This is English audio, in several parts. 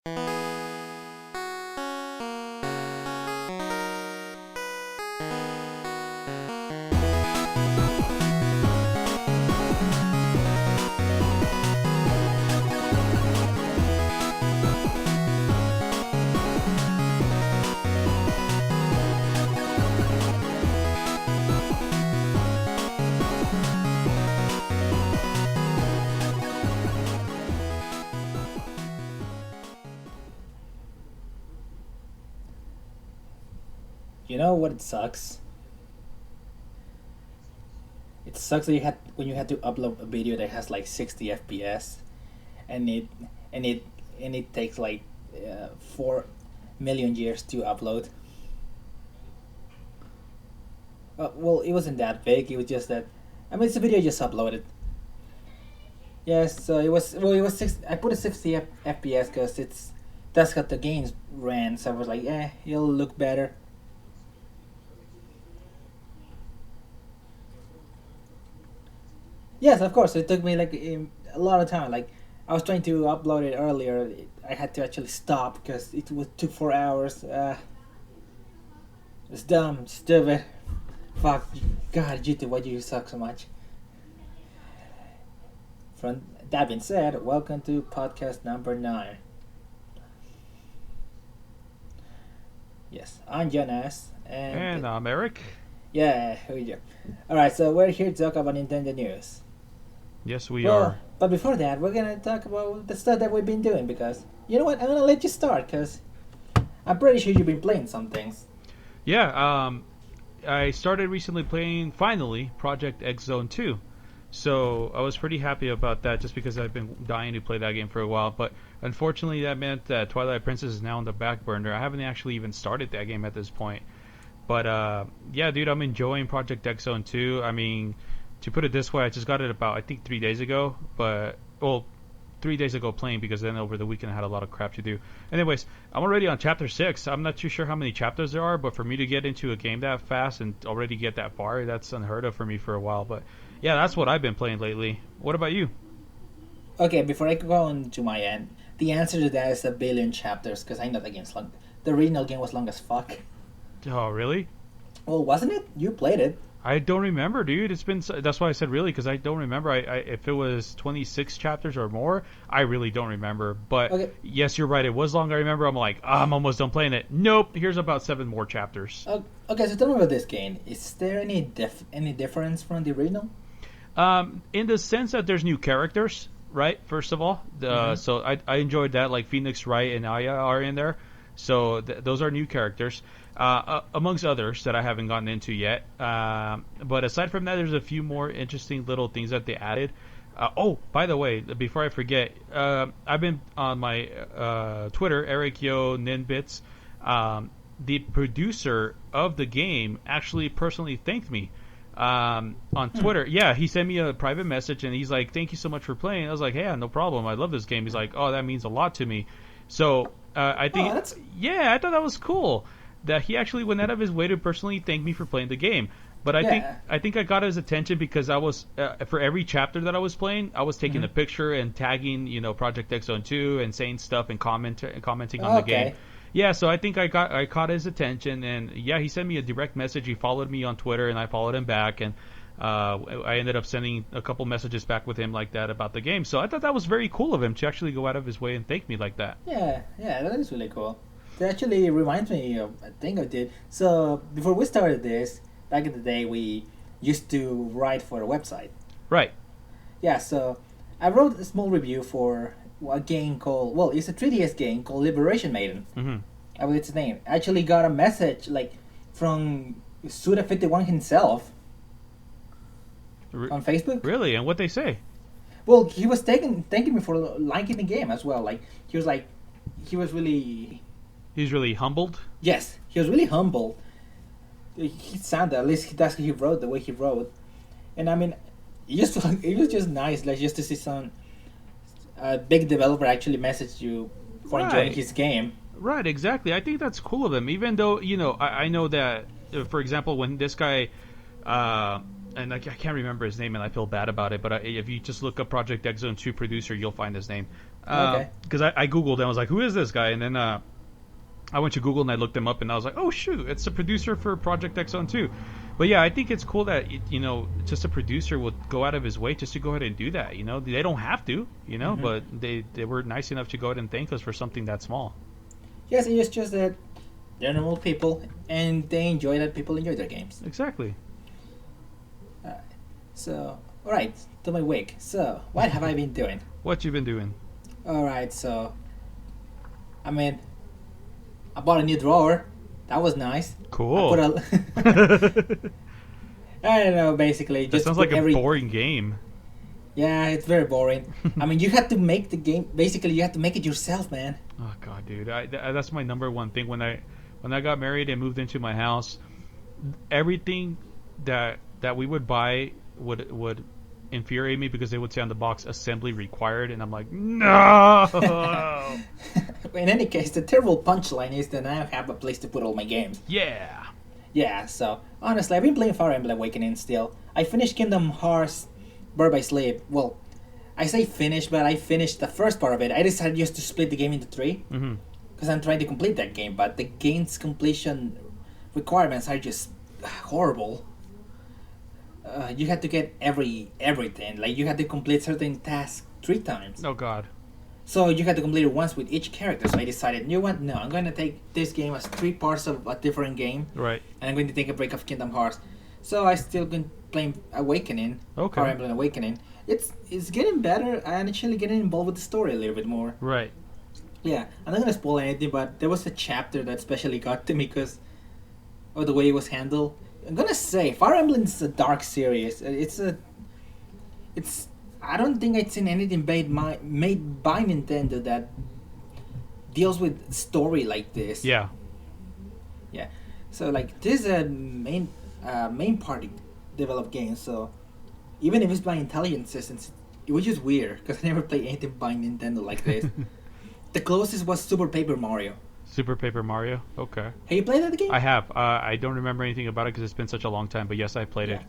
You know what it sucks? It sucks that you had when you had to upload a video that has like 60 FPS, and and it it takes like 4 million years to upload. Well, it wasn't that big. It was just that. I mean, it's a video I just uploaded. Yes, so it was. Well, it was six. I put a 60 FPS because that's what the games ran. So I was like, it'll look better. Yes, of course. It took me like a lot of time. Like I was trying to upload it earlier. I had to actually stop because it was took 4 hours. It's dumb, stupid. Fuck. God, GT, why do you suck so much? From that being said, welcome to podcast number 9. Yes, I'm Jonas, And and I'm Eric. yeah, here we go. All right, so we're here to talk about Nintendo news. Yes, we Well, are. but before that, we're gonna talk about the stuff that we've been doing because you know what? I'm gonna let you start because I'm pretty sure you've been playing some things. Yeah, I started recently playing, finally, Project X Zone 2. So I was pretty happy about that just because I've been dying to play that game for a while. But unfortunately, that meant that Twilight Princess is now on the back burner. I haven't actually even started that game at this point. But yeah, dude, I'm enjoying Project X Zone 2. I mean, to put it this way, I just got it about, I think, 3 days ago. But, well, 3 days ago playing because then over the weekend I had a lot of crap to do. Anyways, I'm already on chapter 6. I'm not too sure how many chapters there are, but for me to get into a game that fast and already get that far, that's unheard of for me for a while. But yeah, that's what I've been playing lately. What about you? Okay, before I go on to my end, the answer to that is a billion chapters because I know the game's long. The original game was long as fuck. Oh, really? Well, wasn't it? You played it. I don't remember, dude. It's been that's why I said really because I don't remember. I if it was 26 chapters or more, I really don't remember. But Okay. yes, you're right. It was long. I remember. I'm like, I'm almost done playing it. Nope. Here's about 7 more chapters. Okay, so tell me about this game. Is there any difference from the original? In the sense that there's new characters, right? First of all, Mhm. so I enjoyed that. Like Phoenix Wright and Aya are in there, so those are new characters, amongst others that I haven't gotten into yet. But aside from that, there's a few more interesting little things that they added. Oh, by the way, before I forget, I've been on my Twitter, Ericyo Ninbits. The producer of the game actually personally thanked me on Twitter. Yeah, he sent me a private message and he's like, "Thank you so much for playing." I was like, "Yeah, no problem. I love this game." He's like, "Oh, that means a lot to me." So I Oh, think, that's yeah, I thought that was cool that he actually went out of his way to personally thank me for playing the game. But yeah. I think I got his attention because I was for every chapter that I was playing, I was taking Mhm. a picture and tagging, Project X Zone 2 and saying stuff and commenting on the game. Okay. Yeah, so I think I caught his attention, and yeah, he sent me a direct message. He followed me on Twitter, and I followed him back, and I ended up sending a couple messages back with him like that about the game. So I thought that was very cool of him to actually go out of his way and thank me like that. Yeah, yeah, that is really cool. That actually reminds me of a thing I did. So before we started this, back in the day, we used to write for a website. Right. Yeah, so I wrote a small review for a game called, well, it's a 3DS game called Liberation Maiden. Mm-hmm. I believe it's the name. I actually got a message like from Suda51 himself on Facebook. Really? And what they say? Well, he was thanking me for liking the game as well. Like he was like, he was really, He's really humbled. yes, he was really humble. He sounded, at least that's what he wrote, the way he wrote, and I mean, it was just nice, like just to see some big developer actually message you for enjoying Right. his game. Right, exactly. I think that's cool of him. Even though, I know that, for example, when this guy, and I can't remember his name and I feel bad about it, but if you just look up Project X Zone 2 producer, you'll find his name. Okay. Because I googled and I was like, who is this guy? And then I went to Google and I looked him up and I was like, oh shoot, it's the producer for Project X Zone 2. But yeah, I think it's cool that just a producer would go out of his way just to go ahead and do that. They don't have to, but they were nice enough to go ahead and thank us for something that small. Yes, it's just that they're normal people, and they enjoy that people enjoy their games. Exactly. So, alright, to my week. So, what have I been doing? What you been doing? Alright, so, I mean, I bought a new drawer. That was nice. Cool. I don't know, basically. That just sounds like a boring game. Yeah, it's very boring. I mean, you have to make the game. Basically, you have to make it yourself, man. Oh god, dude, that's my number one thing. When I got married and moved into my house, everything that we would buy would infuriate me because they would say on the box assembly required, and I'm like, no. In any case, the terrible punchline is that I have a place to put all my games. Yeah. Yeah, so honestly, I've been playing Fire Emblem Awakening still. I finished Kingdom Hearts Birth by Sleep. Well, I say finished, but I finished the first part of it. I decided just to split the game into 3 because I'm trying to complete that game, but the game's completion requirements are just horrible. You had to get everything. Like, you had to complete certain tasks 3 times. Oh god. So you had to complete it once with each character. So I decided, you know what? No, I'm going to take this game as 3 parts of a different game. Right. And I'm going to take a break of Kingdom Hearts. So I still been playing Awakening. Okay. Fire Emblem Awakening. It's getting better. I'm actually getting involved with the story a little bit more. Right. Yeah, I'm not going to spoil anything, but there was a chapter that especially got to me because of the way it was handled. I'm going to say, Fire Emblem is a dark series. I don't think I'd seen anything made by Nintendo that deals with story like this. Yeah. Yeah. So like this is a main party developed game. So even if it's by Intelligent Systems, it was just weird because I never played anything by Nintendo like this. The closest was Super Paper Mario. Super Paper Mario. Okay. Have you played that game? I have. I don't remember anything about it because it's been such a long time. But yes, I played it.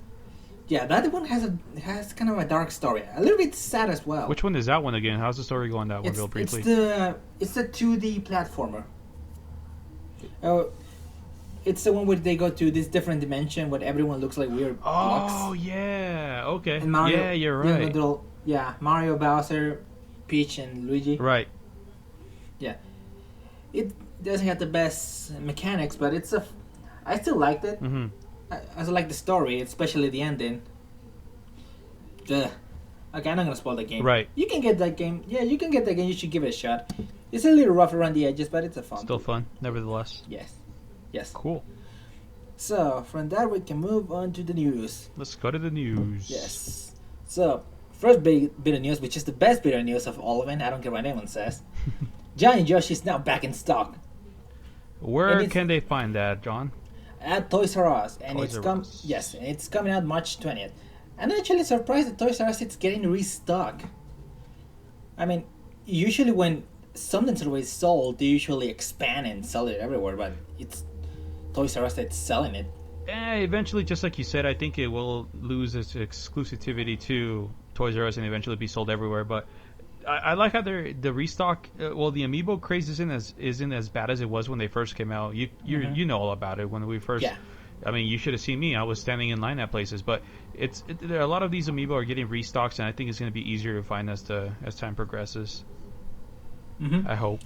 Yeah, that one has kind of a dark story, a little bit sad as well. Which one is that one again? How's the story going? That one, real briefly. It's the 2D platformer. It's the one where they go to this different dimension where everyone looks like weird blocks. Oh yeah, okay. And Mario, yeah, you're right. Mario, Bowser, Peach, and Luigi. Right. Yeah, it doesn't have the best mechanics, but I still liked it. Mm-hmm. I like the story, especially the ending. Okay, I'm not gonna spoil the game. Right. You can get that game. Yeah, you can get that game. You should give it a shot. It's a little rough around the edges, but it's a fun. Still fun, nevertheless. Yes. Cool. So from that we can move on to the news. Let's go to the news. Yes. So first bit of news, which is the best bit of news of all of it. I don't care what anyone says. Giant Yoshi is now back in stock. Where can they find that, John? At Toys R Us, and Toys R Us. Yes, and it's coming out March 20th. I'm actually surprised that Toys R Us it's getting restock. I mean, usually when something's already sold, they usually expand and sell it everywhere, but it's Toys R Us that's selling it. Eventually, just like you said, I think it will lose its exclusivity to Toys R Us and eventually be sold everywhere. But I like how the restock. The amiibo craze isn't as bad as it was when they first came out. You know all about it when we first. Yeah. I mean, you should have seen me. I was standing in line at places, but there are a lot of these amiibo are getting restocks, and I think it's going to be easier to find as time progresses. Mm-hmm. I hope.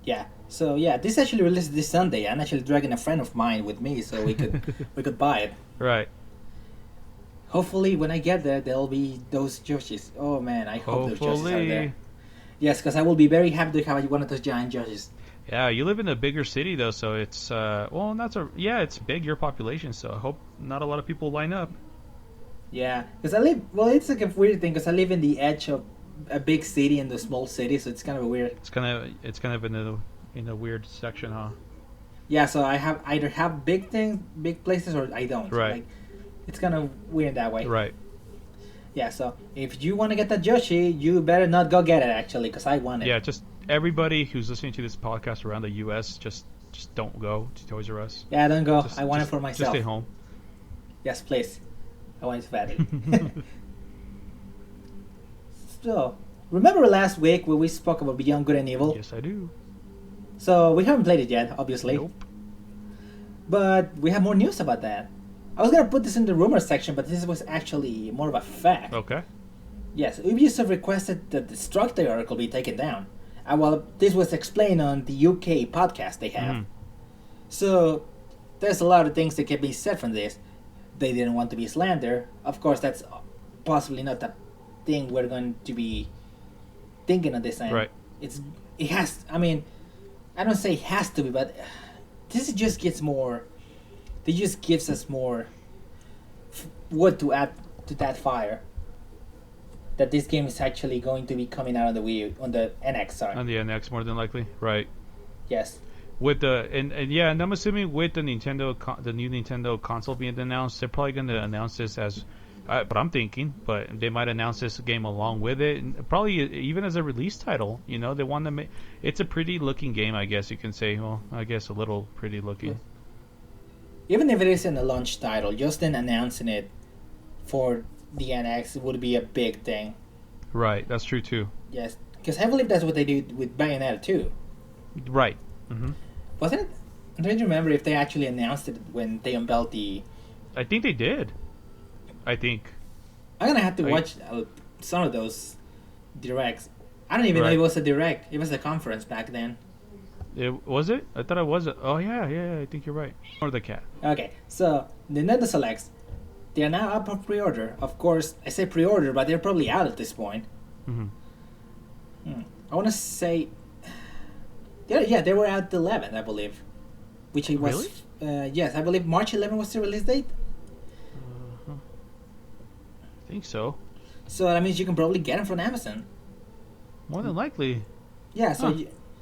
Yeah. So yeah, this actually released this Sunday. I'm actually dragging a friend of mine with me so we could buy it. Right. Hopefully, when I get there, there'll be those Yoshis. Oh man, I hope those Yoshis are there. Yes, because I will be very happy to have one of those giant Yoshis. Yeah, you live in a bigger city though, so it's it's big, your population. So I hope not a lot of people line up. Yeah, because I live. Well, it's like a weird thing because I live in the edge of a big city and a small city, so it's kind of weird. It's kind of in a weird section, huh? Yeah, so I either have big places, or I don't. Right. Like, it's kind of weird that way. Right. Yeah, so if you want to get that Yoshi, you better not go get it, actually, because I want it. Yeah, just everybody who's listening to this podcast around the U.S., just don't go to Toys R Us. Yeah, don't go. I want it for myself. Just stay home. Yes, please. I want it badly. So, remember last week when we spoke about Beyond Good and Evil? Yes, I do. So we haven't played it yet, obviously. Nope. But we have more news about that. I was gonna put this in the rumor section, but this was actually more of a fact. Okay. Yes, Ubisoft requested that the Structure article be taken down. Well, this was explained on the UK podcast they have. Mhm. So, there's a lot of things that can be said from this. They didn't want to be slander. Of course, that's possibly not the thing we're going to be thinking on this end. Right. It has, I mean, I don't say it has to be, but this just gets more, it just gives us more wood to add to that fire. That this game is actually going to be coming out on the Wii, on the NX, sorry. On the NX, more than likely. Right. Yes. With the and I'm assuming with the the new Nintendo console being announced, they're probably going to announce this as, but I'm thinking, but they might announce this game along with it, and probably even as a release title. You know, they want to make it's a pretty looking game, I guess you can say. Well, I guess a little pretty looking. Even if it isn't a launch title, just then announcing it for the NX would be a big thing. Right, that's true too. Yes, because I believe that's what they did with Bayonetta 2. Right. Mm-hmm. Wasn't it? I don't remember if they actually announced it when they unveiled the... I think they did. I think. I'm going to have to watch some of those directs. I don't even know if it was a direct. It was a conference back then. Was it? I thought it was. Oh, yeah, I think you're right. Or the cat. Okay, so Nintendo Selects. They are now up for pre-order. Of course, I say pre-order, but they're probably out at this point. Mm-hmm. I want to say... Yeah, they were out the 11th, I believe. Which it was... Really? Yes, I believe March 11th was the release date. I think so. So that means you can probably get them from Amazon. More than likely. Yeah, so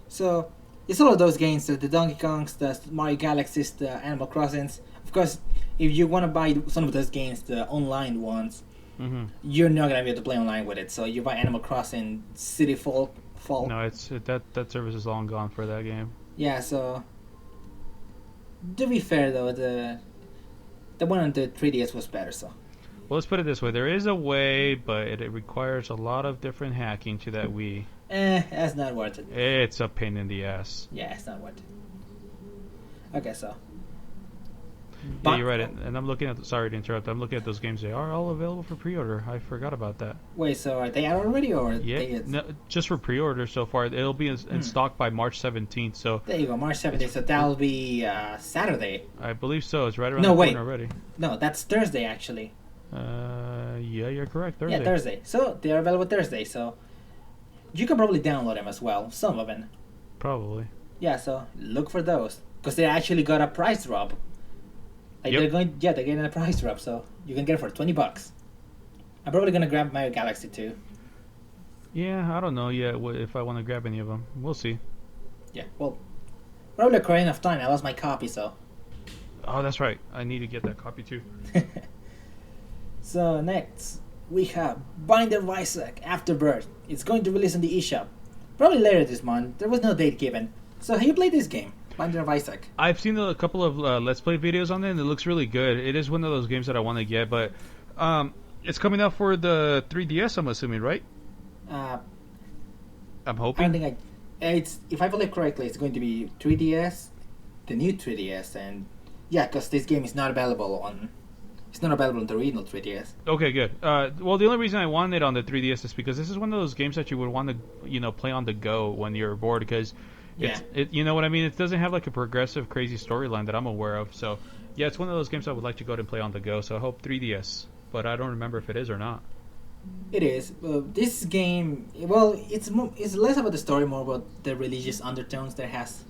so it's all of those games, the Donkey Kongs, the Mario Galaxies, the Animal Crossings. Of course, if you want to buy some of those games, the online ones, you're not going to be able to play online with it. So you buy Animal Crossing City Fall. No, that service is long gone for that game. Yeah, so to be fair though, the one on the 3DS was better. So well, let's put it this way: there is a way, but it requires a lot of different hacking to that Wii. That's not worth it. It's a pain in the ass. Yeah, it's not worth it. Okay, so. Yeah, you're right. And I'm looking at. Sorry to interrupt. I'm looking at those games. They are all available for pre-order. I forgot about that. Wait, so are they out already, or no, just for pre-order so far? It'll be in stock by March 17th. So there you go, March 17th. So that'll be Saturday. I believe so. It's right around the corner already. No, that's Thursday actually. Yeah, you're correct. Thursday. Yeah, Thursday. So they're available Thursday. So you can probably download them as well. Some of them. Probably. Yeah. So look for those because they actually got a price drop. Like they're getting a price drop, so you can get it for $20. I'm probably gonna grab Mario Galaxy too. Yeah, I don't know yet if I want to grab any of them. We'll see. Yeah, well, probably a Ocarina of Time. I lost my copy, so. Oh, that's right. I need to get that copy too. So next we have Binder of Isaac Afterbirth. It's going to release on the eShop, probably later this month. There was no date given. So have you played this game? Binder of Isaac. I've seen a couple of Let's Play videos on it, and it looks really good. It is one of those games that I want to get, but it's coming out for the 3DS, I'm assuming, right? I'm hoping. I don't think it's if I believe correctly, it's going to be 3DS, the new 3DS, and yeah, because this game is not available on. It's not available on the original 3DS. Okay, good. Well, the only reason I wanted it on the 3DS is because this is one of those games that you would want to, play on the go when you're bored, because. Yeah. You know what I mean? It doesn't have like a progressive, crazy storyline that I'm aware of. So, yeah, it's one of those games I would like to go ahead and play on the go. So I hope 3DS, but I don't remember if it is or not. It is. This game, well, it's less about the story, more about the religious undertones that it has,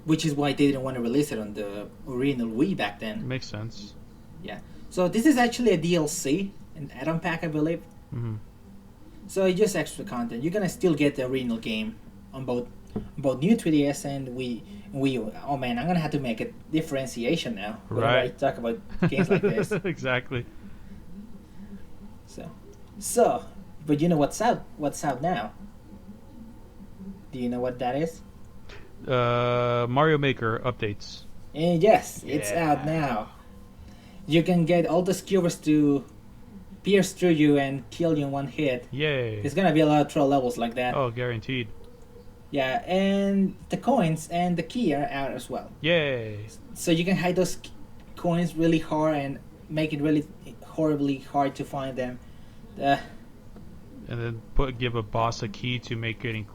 which is why they didn't want to release it on the original Wii back then. Makes sense. Yeah. So this is actually a DLC, an add-on pack, I believe. Mm-hmm. So it's just extra content. You're gonna still get the original game on both new 3DS and Wii U. Oh man, I'm gonna have to make a differentiation now. Whenever I talk about games like this. Exactly. So, but you know what's out? What's out now? Do you know what that is? Mario Maker updates. And yes, it's out now. You can get all the skewers to pierce through you and kill you in one hit. Yay. There's gonna be a lot of troll levels like that. Oh, guaranteed. Yeah, and the coins and the key are out as well. Yay. So you can hide those coins really hard and make it really horribly hard to find them. And then give a boss a key to make it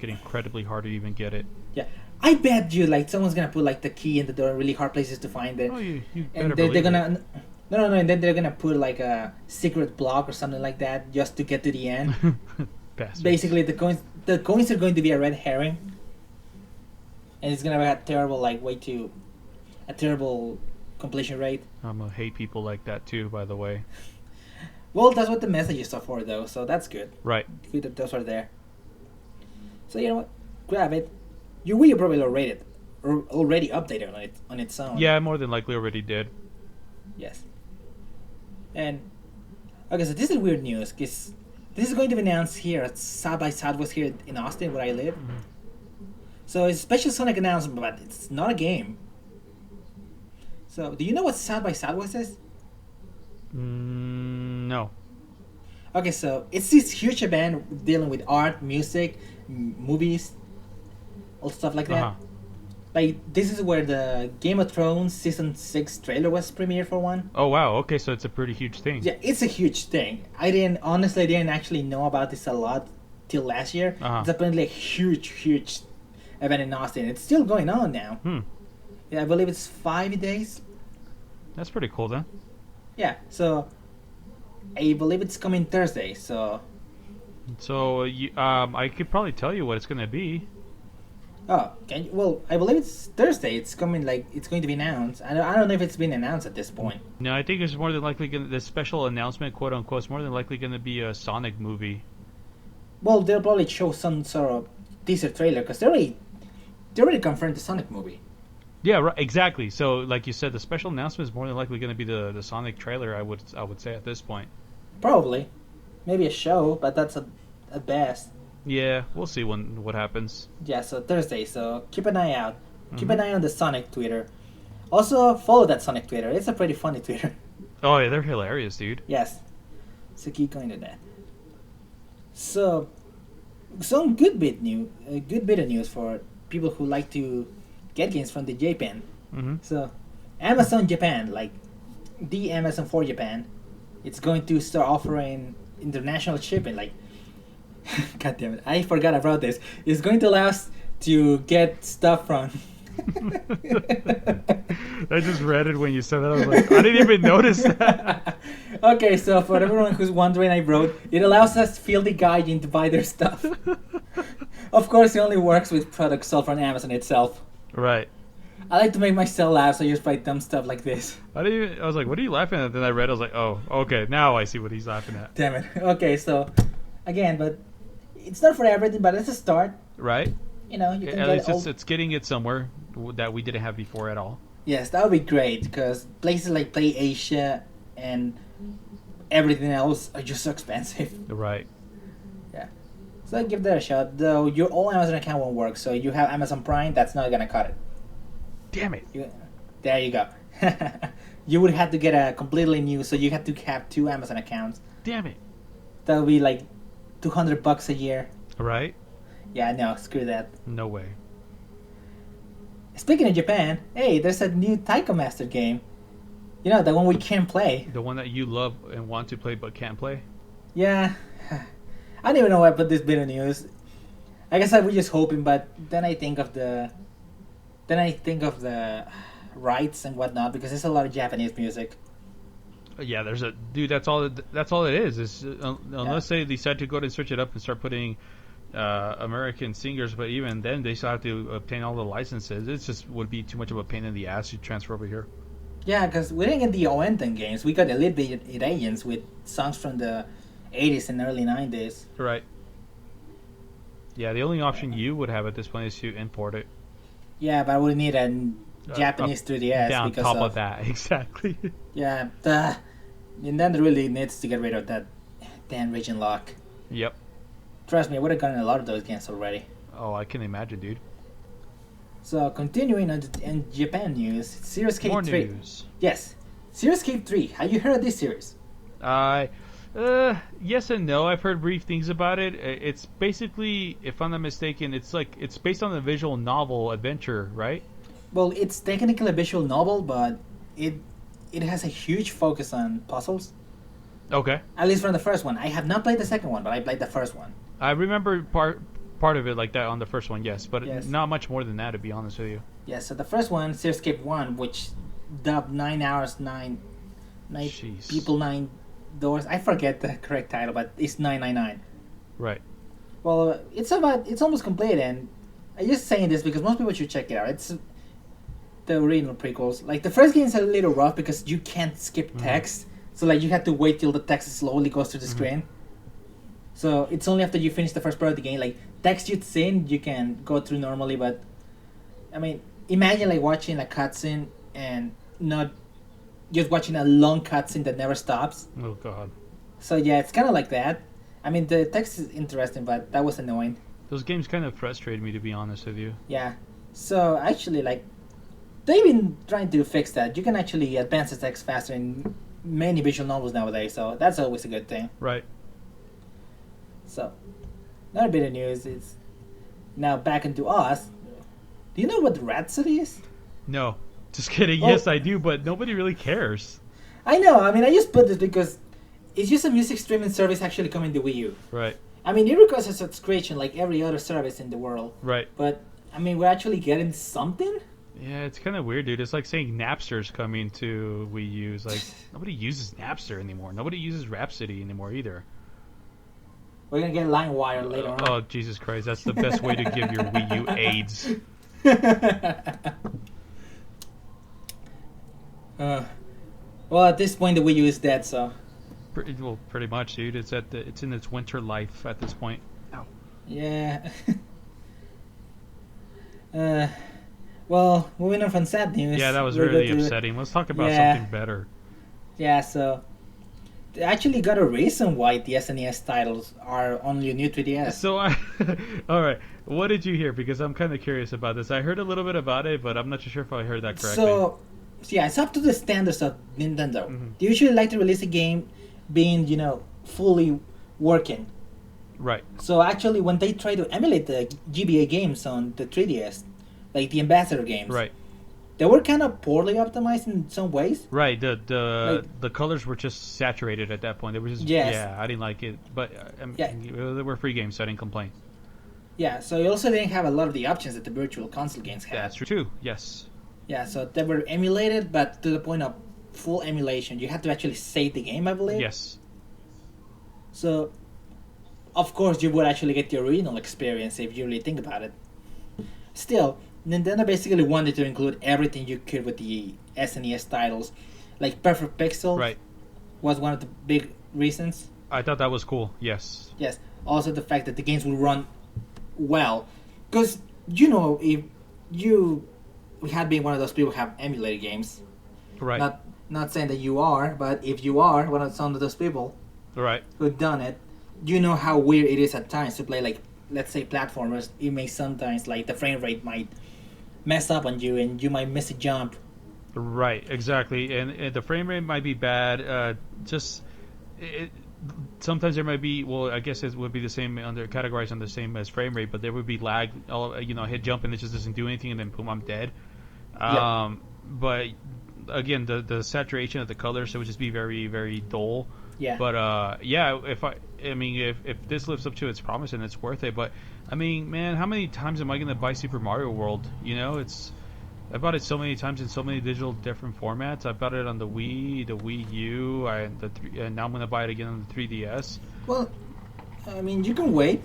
incredibly hard to even get it. Yeah, I bet you like someone's gonna put like the key in the door in really hard places to find it. Oh, you and better they're gonna it. no, and then they're gonna put like a secret block or something like that just to get to the end. Basically, the coins are going to be a red herring, and it's gonna have a terrible a terrible completion rate. I'm gonna hate people like that too, by the way. Well, that's what the messages are for, though, so that's good. Right. Good that those are there. So you know what? Grab it. Your Wii probably already updated on its own. Yeah, more than likely already did. Yes. And okay, so this is weird news because this is going to be announced here at South by Southwest here in Austin, where I live. Mm-hmm. So it's a special Sonic announcement, but it's not a game. So do you know what South by Southwest is? No. Okay, so it's this huge event dealing with art, music, movies, all stuff like that. Uh-huh. Like this is where the Game of Thrones season 6 trailer was premiered for one. Oh wow, okay, so it's a pretty huge thing. Yeah, it's a huge thing. I didn't actually know about this a lot till last year. Uh-huh. It's apparently a huge event in Austin. It's still going on now. Yeah, I believe it's 5 days. That's pretty cool then. Yeah, so I believe it's coming Thursday. So I could probably tell you what it's gonna be. oh, can you, well, I believe it's Thursday. It's coming, like it's going to be announced. I don't know if it's been announced at this point. No, I think it's more than likely the special announcement, quote unquote, is more than likely gonna be a Sonic movie. Well, they'll probably show some sort of teaser trailer because they already confirmed the Sonic movie. Yeah, right, exactly. So, like you said, the special announcement is more than likely going to be the Sonic trailer. I would say at this point. Probably, maybe a show, but that's at best. Yeah, we'll see what happens. Yeah, so Thursday. So keep an eye out. Keep an eye on the Sonic Twitter. Also follow that Sonic Twitter. It's a pretty funny Twitter. Oh yeah, they're hilarious, dude. Yes. So keep going to that. So, some good bit of news for people who like to get games from the Japan. Mm-hmm. So, Amazon Japan, like the Amazon for Japan, it's going to start offering international shipping. Like, God damn it, I forgot about this. It's going to allow us to get stuff from. I just read it when you said that. I was like, I didn't even notice that. Okay, so for everyone who's wondering, I wrote, it allows us filthy gaijin to buy their stuff. Of course, it only works with products sold from Amazon itself. Right. I like to make myself laugh, so I just write dumb stuff like this. I was like, what are you laughing at? Then I read, I was like, oh, okay, now I see what he's laughing at. Damn it. Okay, so, again, but it's not for everything, but it's a start. Right. You know, you can at get least it's getting it somewhere that we didn't have before at all. Yes, that would be great, because places like Play Asia and everything else are just so expensive. Right. Yeah. So give that a shot. Though your old Amazon account won't work, so you have Amazon Prime, that's not gonna cut it. Damn it. There you go. You would have to get a completely new, so you have to have 2 Amazon accounts. Damn it. That would be like $200 a year. Right? Yeah, no, screw that. No way. Speaking of Japan, hey, there's a new Taiko Master game. You know, the one we can't play. The one that you love and want to play but can't play? Yeah. I don't even know why I put this bit of news. I guess I was just hoping, but then I think of the rights and whatnot, because there's a lot of Japanese music. Yeah, there's a dude. That's all it is. Is unless they decide to go and search it up and start putting American singers, but even then they still have to obtain all the licenses. It just would be too much of a pain in the ass to transfer over here. Yeah, because we didn't get the Oenten games. We got Elite Beat Agents with songs from the 80s and early 90s. Right. Yeah, the only option you would have at this point is to import it. Yeah, but I would need a Japanese 3DS. On because top of that, exactly. Yeah, and then really needs to get rid of that damn region lock. Yep. Trust me, I would have gotten a lot of those games already. Oh, I can imagine, dude. So, continuing on in Japan news, Serious Cape More 3. news. Yes, Serious Cape 3. Have you heard of this series? Yes and no. I've heard brief things about it. It's basically, if I'm not mistaken, it's based on a visual novel adventure, right? Well, it's technically a visual novel, but it it has a huge focus on puzzles. Okay. At least from the first one. I have not played the second one, but I played the first one. I remember part of it like that on the first one, yes, but Yes. not much more than that, to be honest with you. Yeah, so the first one, Searscape 1, which dubbed 9 hours, 9 Jeez. people, 9 doors. I forget the correct title, but it's 999. Right. Well, it's almost complete, and I'm just saying this because most people should check it out. It's the original prequels. Like, the first game is a little rough because you can't skip text. So, like, you have to wait till the text slowly goes to the screen. So, it's only after you finish the first part of the game, like, text you'd seen, you can go through normally, but, I mean, imagine, like, watching a cutscene and not just watching a long cutscene that never stops. Oh god. So, yeah, it's kind of like that. I mean, the text is interesting, but that was annoying. Those games kind of frustrated me, to be honest with you. Yeah. So, actually, like, they've been trying to fix that. You can actually advance the text faster in many visual novels nowadays, so that's always a good thing. Right. So, another bit of news is now back into us. Do you know what Rhapsody is? No. Just kidding. Oh. Yes, I do, but nobody really cares. I know. I mean, I just put this because it's just a music streaming service actually coming to Wii U. Right. I mean, it requires a subscription like every other service in the world. Right. But, I mean, we're actually getting something? Yeah, it's kind of weird, dude. It's like saying Napster's coming to Wii U. It's like, nobody uses Napster anymore. Nobody uses Rhapsody anymore either. We're going to get LimeWire later on. Oh, Jesus Christ. That's the best way to give your Wii U AIDS. Well, at this point, the Wii U is dead, so... Pretty much, dude. It's in its winter life at this point. Ow. Yeah. Well, moving on from sad news. Yeah, that was we're really going to- upsetting. Let's talk about Yeah. something better. Yeah, so they actually got a reason why the SNES titles are only new 3DS. So, all right. What did you hear? Because I'm kind of curious about this. I heard a little bit about it, but I'm not too sure if I heard that correctly. So, yeah, it's up to the standards of Nintendo. Mhm. They usually like to release a game being, fully working. Right. So actually, when they try to emulate the GBA games on the 3DS, like the Ambassador games, Right. they were kind of poorly optimized in some ways. Right. The colors were just saturated at that point. They were just Yes. yeah. I didn't like it, but Yeah. they were free games, so I didn't complain. Yeah, so you also didn't have a lot of the options that the Virtual Console games had. That's true too. Yes. Yeah, so they were emulated, but to the point of full emulation. You had to actually save the game, I believe. Yes. So, of course, you would actually get the original experience if you really think about it. Still, Nintendo basically wanted to include everything you could with the SNES titles. Like Perfect Pixel Right. was one of the big reasons. I thought that was cool. Yes. Yes. Also the fact that the games will run well. Because, if you had been one of those people who have emulated games, Right. not saying that you are, but if you are one of some of those people Right. who've done it, you know how weird it is at times to play, like, let's say platformers. It may sometimes, like, the frame rate might mess up on you and you might miss a jump. Right, exactly, and the frame rate might be bad. Sometimes there might be. Well, I guess it would be the same categorized on the same as frame rate, but there would be lag. Hit jump and it just doesn't do anything, and then boom, I'm dead. Yep. But again, the saturation of the colors, it would just be very, very dull. Yeah. But yeah, if this lives up to its promise and it's worth it. But I mean, man, how many times am I gonna buy Super Mario World? I bought it so many times in so many digital different formats. I bought it on the Wii, the Wii U, and now I'm gonna buy it again on the 3DS. Well, I mean, you can wait.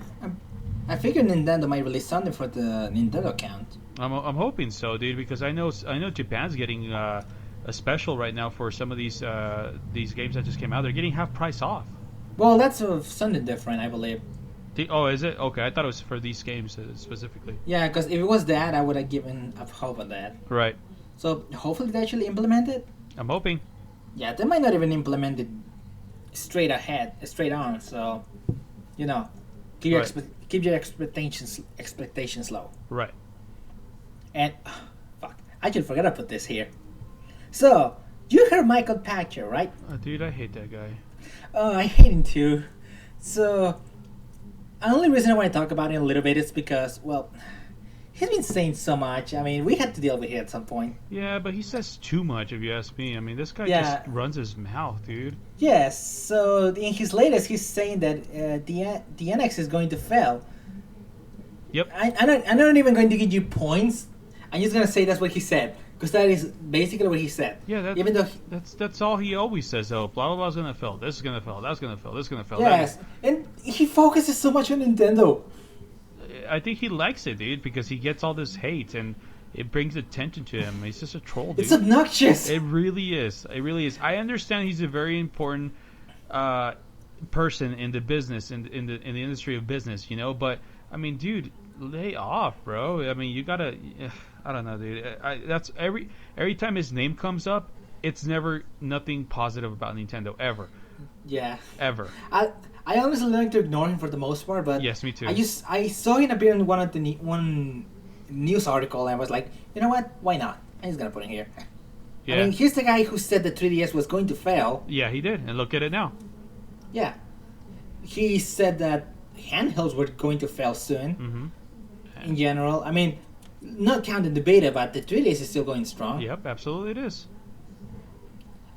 I figure Nintendo might release something for the Nintendo account. I'm hoping so, dude, because I know Japan's getting a special right now for some of these games that just came out. They're getting half price off. Well, that's something different, I believe. Oh, is it? Okay, I thought it was for these games specifically. Yeah, because if it was that, I would have given up hope on that. Right. So hopefully they actually implement it. I'm hoping. Yeah, they might not even implement it straight on. So, keep your Right. keep your expectations low. Right. And fuck, I actually forgot to put this here. So you heard Michael Patcher, right? Dude, I hate that guy. I hate him too. So, the only reason I want to talk about him a little bit is because, well, he's been saying so much. I mean, we had to deal with it at some point. Yeah, but he says too much if you ask me. I mean, this guy Yeah. just runs his mouth, dude. Yes, so in his latest, he's saying that the NX is going to fail. Yep. I'm not even going to give you points. I'm just going to say that's what he said. Because that is basically what he said. Yeah, Even though that's all he always says, though. Blah, blah, blah's gonna fail. This is gonna fail. That's gonna fail. This is gonna fail. yes, and he focuses so much on Nintendo. I think he likes it, dude, because he gets all this hate, and it brings attention to him. He's just a troll, dude. It's obnoxious. It really is. It really is. I understand he's a very important person in the business, in the industry of business, you know. But I mean, dude, lay off, bro. I mean, you gotta. I don't know, dude. That's every time his name comes up, it's never nothing positive about Nintendo ever. Yeah. Ever. I honestly like to ignore him for the most part, but Yes, me too. I saw him appear in one news article, and I was like, you know what? Why not? I'm just gonna put him here. Yeah. I mean, he's the guy who said the 3DS was going to fail. Yeah, he did, and look at it now. Yeah. He said that handhelds were going to fail soon. Mm-hmm. In general, I mean, not counting the beta, but the 3DS is still going strong. Yep, absolutely it is.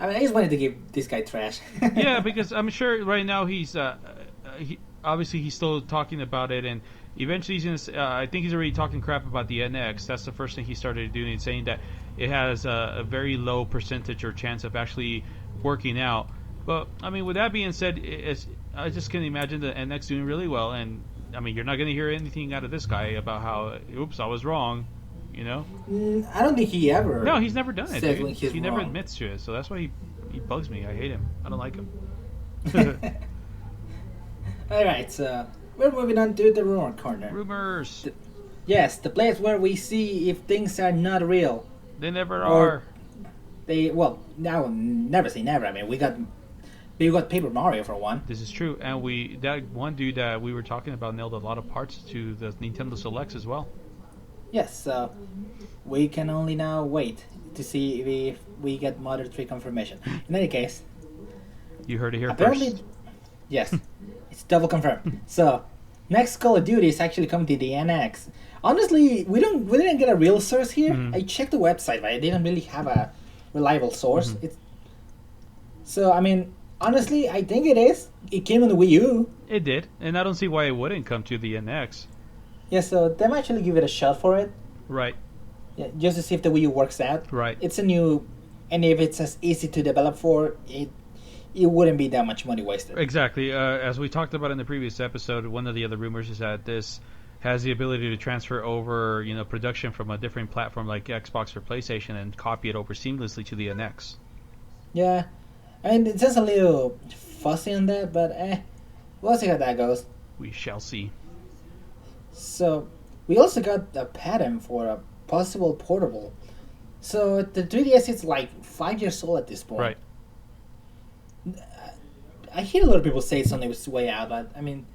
I mean, I just wanted to give this guy trash. Yeah, because I'm sure right now he's obviously he's still talking about it, and eventually he's gonna. I think he's already talking crap about the NX. That's the first thing he started doing, saying that it has a very low percentage or chance of actually working out. But I mean, with that being said, I just can imagine the NX doing really well, and I mean, you're not going to hear anything out of this guy about how, oops, I was wrong, you know? I don't think he ever. No, he's never done it, says dude. when he's He never wrong. admits to it, so that's why he bugs me. I hate him. I don't like him. Alright, so we're moving on to the rumor corner. Rumors. Yes, the place where we see if things are not real. They never Or- are. Well, I will never say never. I mean, we got Paper Mario for one. This is true, and that one dude that we were talking about nailed a lot of parts to the Nintendo Selects as well. Yes, so we can only now wait to see if we get Mother 3 confirmation. In any case, You heard it here apparently, first. yes, it's double confirmed. So, next Call of Duty is actually coming to the NX. Honestly, we didn't get a real source here. Mhm. I checked the website, but I didn't really have a reliable source. Mhm. So I mean, honestly, I think it is. It came on the Wii U. It did, and I don't see why it wouldn't come to the NX. Yeah, so they might actually give it a shot for it. Right, Yeah, just to see if the Wii U works out. right. It's a new, and if it's as easy to develop for, it wouldn't be that much money wasted. Exactly. As we talked about in the previous episode, one of the other rumors is that this has the ability to transfer over, production from a different platform like Xbox or PlayStation and copy it over seamlessly to the NX. Yeah, I mean, it's just a little fussy on that, but we'll see how that goes. We shall see. So, we also got a patent for a possible portable. So, the 3DS is like 5 years old at this point. Right. I hear a lot of people say it's on its way out, but I mean,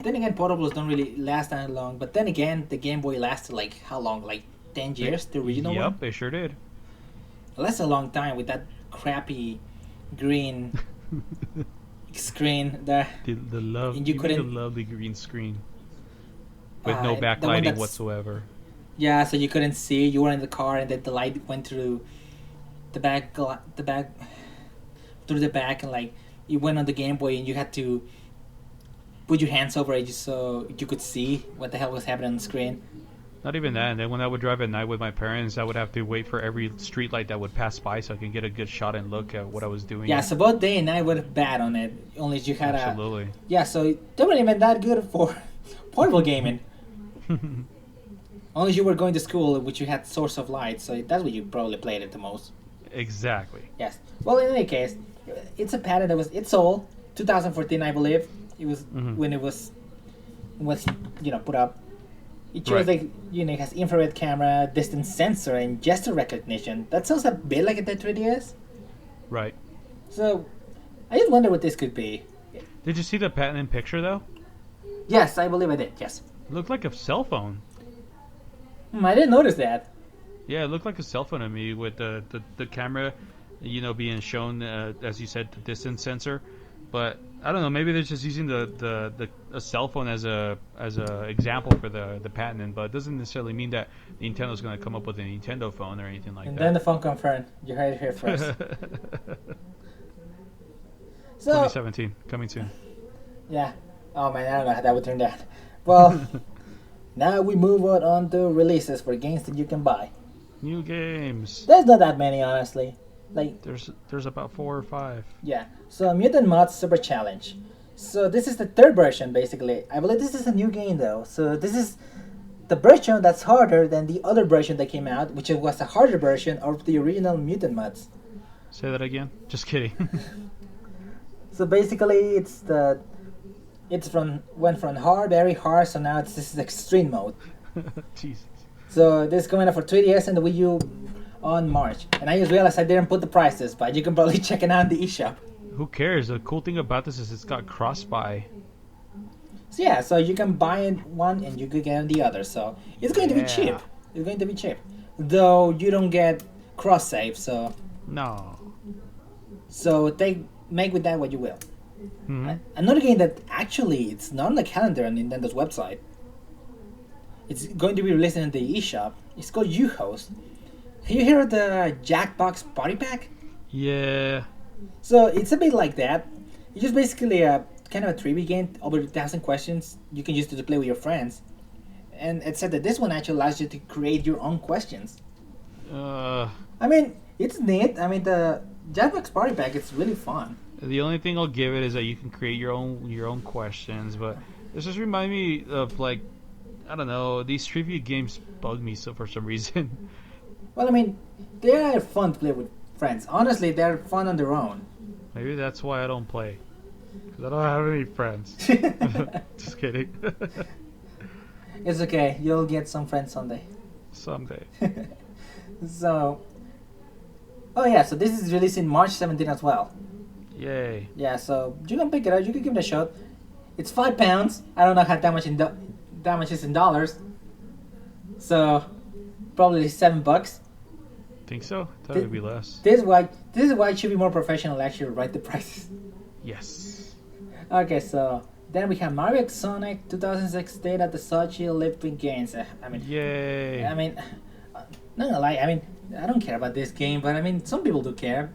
then again, portables don't really last that long. But then again, the Game Boy lasted like how long? Like 10 years, the original Yep, one? they sure did. Well, that's a long time with that crappy green screen there. The love, And you give me the couldn't- lovely green screen with no The one backlighting that's- whatsoever. Yeah, so you couldn't see. You were in the car, and then the light went through the back, through the back, and like you went on the Game Boy, and you had to put your hands over it just so you could see what the hell was happening on the screen. Not even that. And then when I would drive at night with my parents, I would have to wait for every street light that would pass by so I can get a good shot and look at what I was doing. Yeah, so both day and night were bad on it. Only you had Absolutely. Yeah, so it wasn't even that good for portable gaming. Only you were going to school, which you had source of light, so that's what you probably played it the most. Exactly. Yes. Well, in any case, it's a patent that it's old, 2014, I believe. It was Mhm. when it was put up. It shows Right. it has infrared camera, distance sensor, and gesture recognition. That sounds a bit like the 3DS. Right. So, I just wonder what this could be. Did you see the patent picture though? Yes, I believe I did. Yes. It looked like a cell phone. I didn't notice that. Yeah, it looked like a cell phone to me with the camera, being shown, as you said, the distance sensor. But I don't know. Maybe they're just using a cell phone as a example for the patent, but it doesn't necessarily mean that Nintendo's going to come up with a Nintendo phone or anything like And that. then the phone confirmed. You heard it here first. So 2017 coming soon. yeah. Oh man, I don't know how that would turn out. Well, now we move on to releases for games that you can buy. New games. There's not that many, honestly. Like There's about 4 or 5. yeah. So Mutant Mudds Super Challenge. So this is the third version, basically. I believe this is a new game though. So this is the version that's harder than the other version that came out, which was a harder version of the original Mutant Mudds. Say that again. Just kidding. So basically, went from hard, very hard, so now this is extreme mode. Jesus. So this is coming out for 3DS and the Wii U on March. And I just realized I didn't put the prices, but you can probably check it out in the eShop. Who cares? The cool thing about this is it's got cross-buy. So yeah, so you can buy one and you can get the other. So it's going to be cheap. It's going to be cheap, though you don't get cross save. So No. make with that what you will. Hmm. Another game that actually it's not on the calendar on Nintendo's website. It's going to be released in the eShop. It's called U-Host. Have you heard of the Jackbox Party Pack? Yeah. So it's a bit like that. It's just basically a kind of a trivia game, over 1,000 questions you can use to play with your friends. And it said that this one actually allows you to create your own questions. I mean, it's neat. I mean, the Jackbox Party Pack is really fun. The only thing I'll give it is that you can create your own questions, but this just reminds me of, like, I don't know, these trivia games bug me so for some reason. Well, I mean, they are fun to play with friends. Honestly, they're fun on their own. Maybe that's why I don't play, because I don't have any friends. Just kidding. It's okay. You'll get some friends someday. Someday. So, oh yeah, so this is releasing March 17 as well. Yay. Yeah, so you can pick it up. You can give it a shot. It's £5. I don't know how that much is in dollars. So, probably $7. Think so? Thought it'd be less. This is why it should be more professional. Actually, write the prices. Yes. Okay, so then we have Mario x Sonic 2016 at the Sochi Olympic Games. I mean, Yay. Not gonna lie. I mean, I don't care about this game, but I mean, some people do care.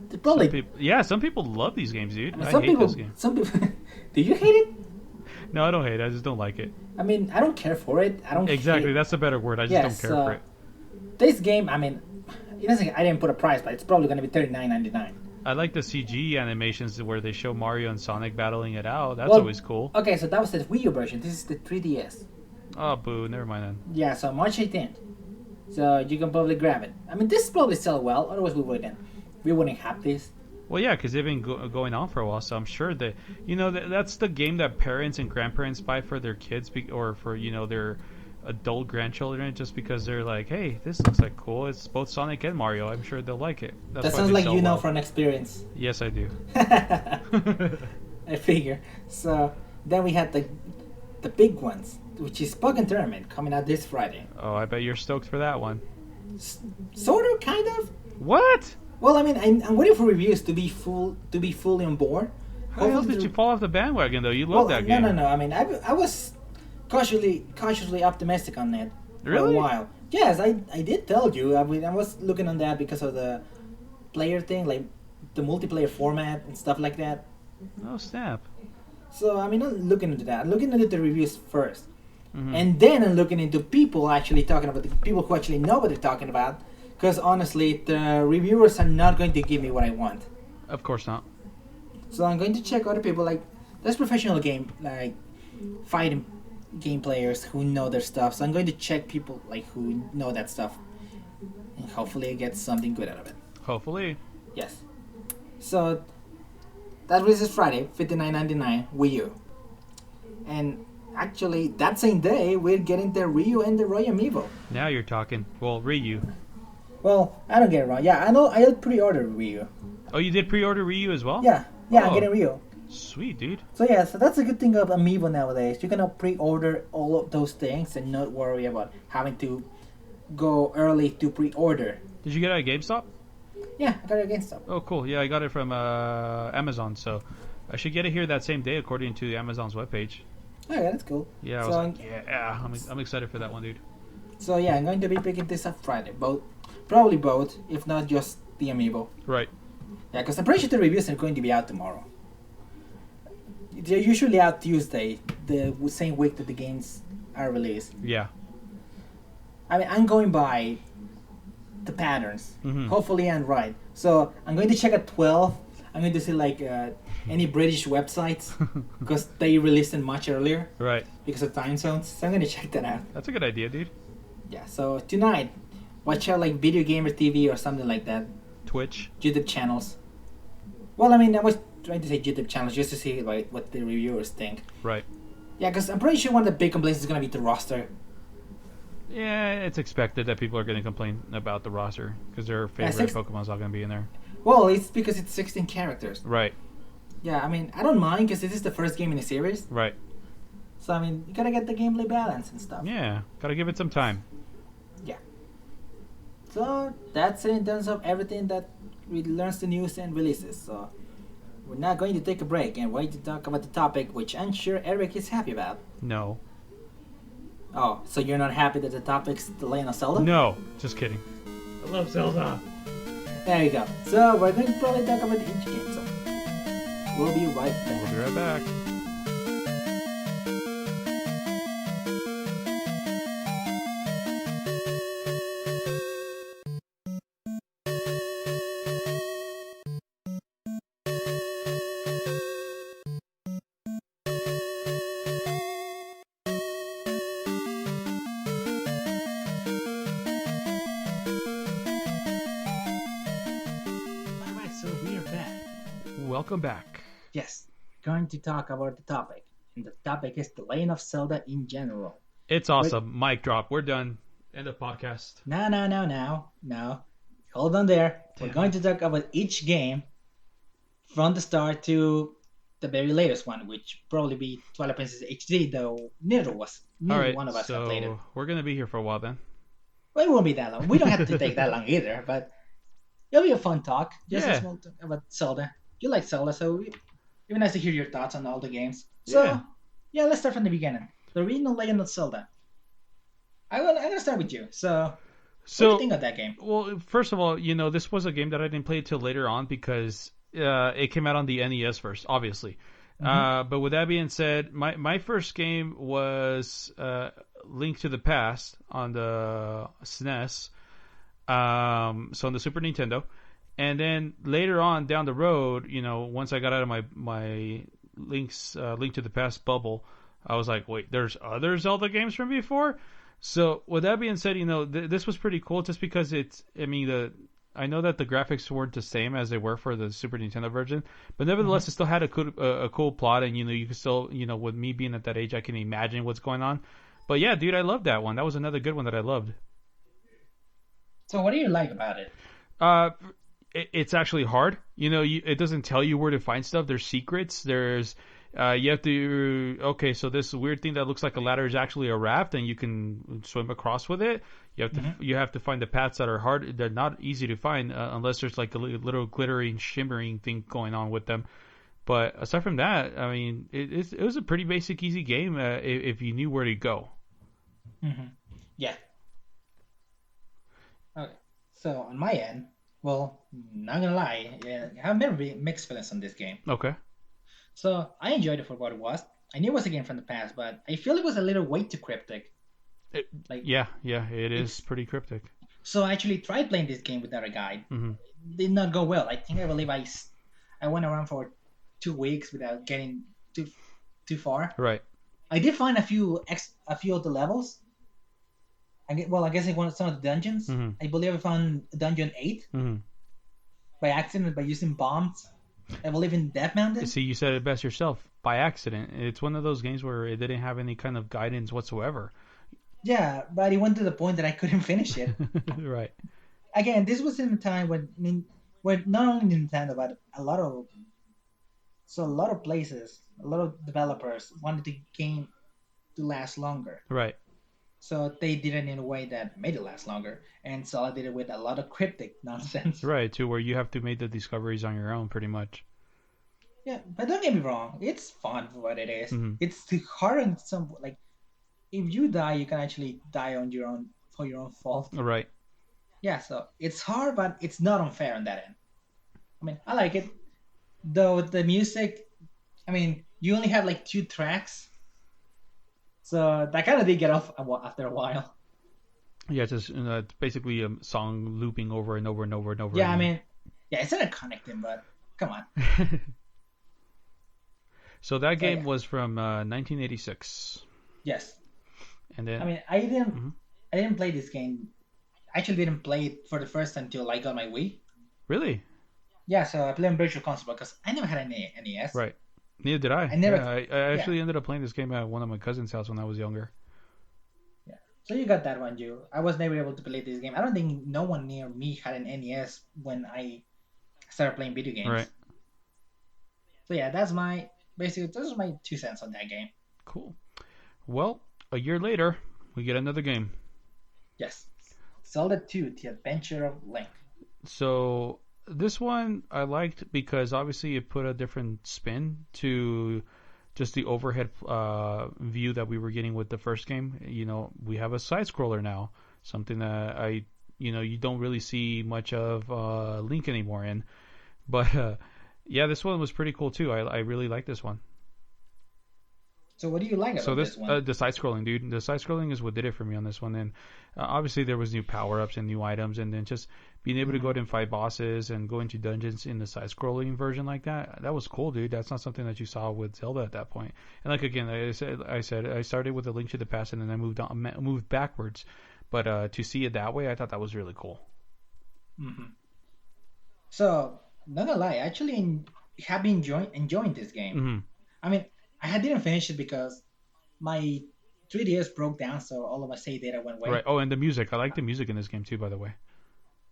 They probably some people love these games, dude. I some hate people. this game. Some people. Do you hate it? No, I don't hate it. I just don't like it. I mean, I don't care for it. I don't. Exactly, that's a better word. I just don't care for it. This game, I mean, it doesn't. I didn't put a price, but it's probably gonna be $39.99. I like the CG animations where they show Mario and Sonic battling it out. That's always cool. Okay, so that was the Wii U version. This is the 3DS. Oh, boo. Never mind then. Yeah, so March 18th. So you can probably grab it. I mean, this probably sell well. Otherwise, we wouldn't have this. Well, yeah, because they've been going on for a while, so I'm sure that that's the game that parents and grandparents buy for their kids or for their adult grandchildren, just because they're like, hey, this looks like cool. It's both Sonic and Mario. I'm sure they'll like it. That sounds like you know from experience. Yes, I do. I figure. So then we had the big ones, which is Pokken Tournament coming out this Friday. Oh, I bet you're stoked for that one. Sort of, kind of. What? Well, I mean, I'm waiting for reviews to be fully on board. How the hell did you fall off the bandwagon, though? You love that game. No. I mean, I was cautiously optimistic on it for Really? a while. Yes, I did tell you. I mean, I was looking on that because of the player thing, like the multiplayer format and stuff like that. Oh, snap. So, I mean, I'm looking into that. I'm looking into the reviews first. Mm-hmm. And then I'm looking into people actually talking about the people who actually know what they're talking about. Because honestly, the reviewers are not going to give me what I want. Of course not. So I'm going to check other people, like there's professional fighting game players who know their stuff. So I'm going to check people like who know that stuff, and hopefully I get something good out of it. Hopefully. Yes. So that releases Friday, $59.99 Wii U, and actually that same day we're getting the Ryu and the Roy Amiibo. Now you're talking. Well, Ryu. Well, I don't get it wrong. Yeah, I know. I pre-ordered Ryu. Oh, you did pre-order Ryu as well? Yeah, I'm getting Ryu. Sweet, dude. So yeah, so that's a good thing of Amiibo nowadays. You can pre-order all of those things and not worry about having to go early to pre-order. Did you get it at GameStop? Yeah, I got it at GameStop. Oh, cool. Yeah, I got it from Amazon. So I should get it here that same day, according to Amazon's webpage. Oh yeah, that's cool. Yeah, I was So like, yeah, I'm excited for that one, dude. so yeah, I'm going to be picking this up Friday. Both, probably both, if not just the amiibo. Right. Yeah, because I'm pretty sure the reviews are going to be out tomorrow. They're usually out Tuesday, the same week that the games are released. Yeah. I mean, I'm going by the patterns. Mm-hmm. Hopefully, I'm right. So I'm going to check at 12. I'm going to see like any British websites because they released it much earlier. Right. Because of time zones. So I'm going to check that out. That's a good idea, dude. Yeah. So tonight, watch out like Video Gamer TV or something like that. Twitch. YouTube channels. Well, I mean, I was trying to say YouTube channels just to see like what the reviewers think. Right. Yeah, because I'm pretty sure one of the big complaints is going to be the roster. Yeah, it's expected that people are going to complain about the roster because their favorite Pokemon's not going to be in there. Well, it's because it's 16 characters. Right. Yeah, I mean, I don't mind because this is the first game in the series. Right. So, I mean, you gotta get the gameplay balance and stuff. Yeah, gotta give it some time. Yeah. So, that's it in terms of everything that we learns the news and releases. So, we're not going to take a break and wait to talk about the topic, which I'm sure Eric is happy about. No. Oh, so you're not happy that the topic's The Legend of Zelda? No, just kidding. I love Zelda. There you go. So, we're going to probably talk about each game. So, we'll be right back. We'll be right back. Alright, so we are back. Welcome back. Yes, going to talk about the topic. And the topic is The Legend of Zelda in general. It's awesome. Mic drop. We're done. End of podcast. No. Hold on there. We're going to talk about each game from the start to the very latest one, which probably be Twilight Princess HD, though neither Alright, one of us have played it. so we're going to be here for a while then. Well, it won't be that long. We don't have to take that long either, but it'll be a fun talk. Just Yeah. a small talk about Zelda. You like Zelda, so it'd be nice to hear your thoughts on all the games. So, yeah, let's start from the beginning. The original Legend of Zelda. I'm gonna start with you. So, what do you think of that game? Well, first of all, this was a game that I didn't play till later on because it came out on the NES first, obviously. But with that being said, my first game was Link to the Past on the SNES, so on the Super Nintendo. And then later on down the road, once I got out of my Link to the Past bubble, I was like, wait, there's other Zelda games from before? So with that being said, this was pretty cool just because I know that the graphics weren't the same as they were for the Super Nintendo version, but nevertheless, it still had a cool plot, and you could still, with me being at that age, I can imagine what's going on. But yeah, dude, I loved that one. That was another good one that I loved. So, what do you like about it? It's actually hard. It doesn't tell you where to find stuff. There's secrets. There's you have to. Okay, so this weird thing that looks like a ladder is actually a raft, and you can swim across with it. You have to find the paths that are hard. They're not easy to find unless there's like a little glittering, shimmering thing going on with them. But aside from that, I mean, it was a pretty basic, easy game if you knew where to go. Yeah. Okay. So on my end, well, not gonna lie, I have very mixed feelings on this game. Okay. So I enjoyed it for what it was. I knew it was a game from the past, but I feel it was a little way too cryptic. Yeah, it is pretty cryptic. So I actually tried playing this game without a guide. Did not go well. I believe I went around for 2 weeks without getting too far. Right. I did find a few of the levels. I guess I wanted some of the dungeons. I believe I found dungeon 8 by accident by using bombs. I believe in Death Mountain. See, you said it best yourself. By accident. It's one of those games where it didn't have any kind of guidance whatsoever. Yeah, but it went to the point that I couldn't finish it. Right. Again, this was in a time when not only Nintendo but a lot of places, a lot of developers wanted the game to last longer. Right. So they did it in a way that made it last longer, and so I did it with a lot of cryptic nonsense. Right, to where you have to make the discoveries on your own, pretty much. Yeah, but don't get me wrong, it's fun for what it is. Hmm. It's the hard and some like if you die, you can actually die on your own for your own fault. Right. Yeah, so it's hard, but it's not unfair on that end. I mean, I like it. Though the music, I mean, you only have like 2 tracks, so that kind of did get off after a while. Yeah, it's just it's basically a song looping over and over and over and over Yeah, I again. mean, yeah, it's not connecting, but come on. So that So game yeah, was from 1986, yes. and I then mean, mhm. I didn't play this game. I actually didn't play it for the first time until I got my Wii. Really, Yeah, so I played on Virtual Console because I never had any NES. right? Neither did I. I never, Yeah, I yeah, actually ended up playing this game at one of my cousin's house when I was younger. yeah. So you got that one, you. I was never able to play this game. I don't think no one near me had an NES when I started playing video Right. games. So yeah, that's my basically those are my 2 cents on that game. Cool. Well, a year later, we get another game. Yes, Zelda 2: The Adventure of Link. So this one I liked because obviously it put a different spin to just the overhead view that we were getting with the first game. You know, we have a side scroller now, something that you don't really see much of Link anymore in. But yeah, this one was pretty cool too. I really like this one. So what do you like So about this this one? the side scrolling, dude. The side scrolling is what did it for me on this one. And obviously there was new power ups and new items, and then just being able to go Hmm. out and fight bosses and go into dungeons in the side scrolling version like that. That was cool, dude. That's not something that you saw with Zelda at that point. And like again, I said I started with a Link to the Past, and then I moved backwards. But to see it that way, I thought that was really cool. Hmm. So not gonna lie, I actually have been enjoying this game. Hmm. I mean, didn't finish it because my 3DS broke down, so all of my save data went Right. away. Oh, and the music. I like the music in this game too, by the way.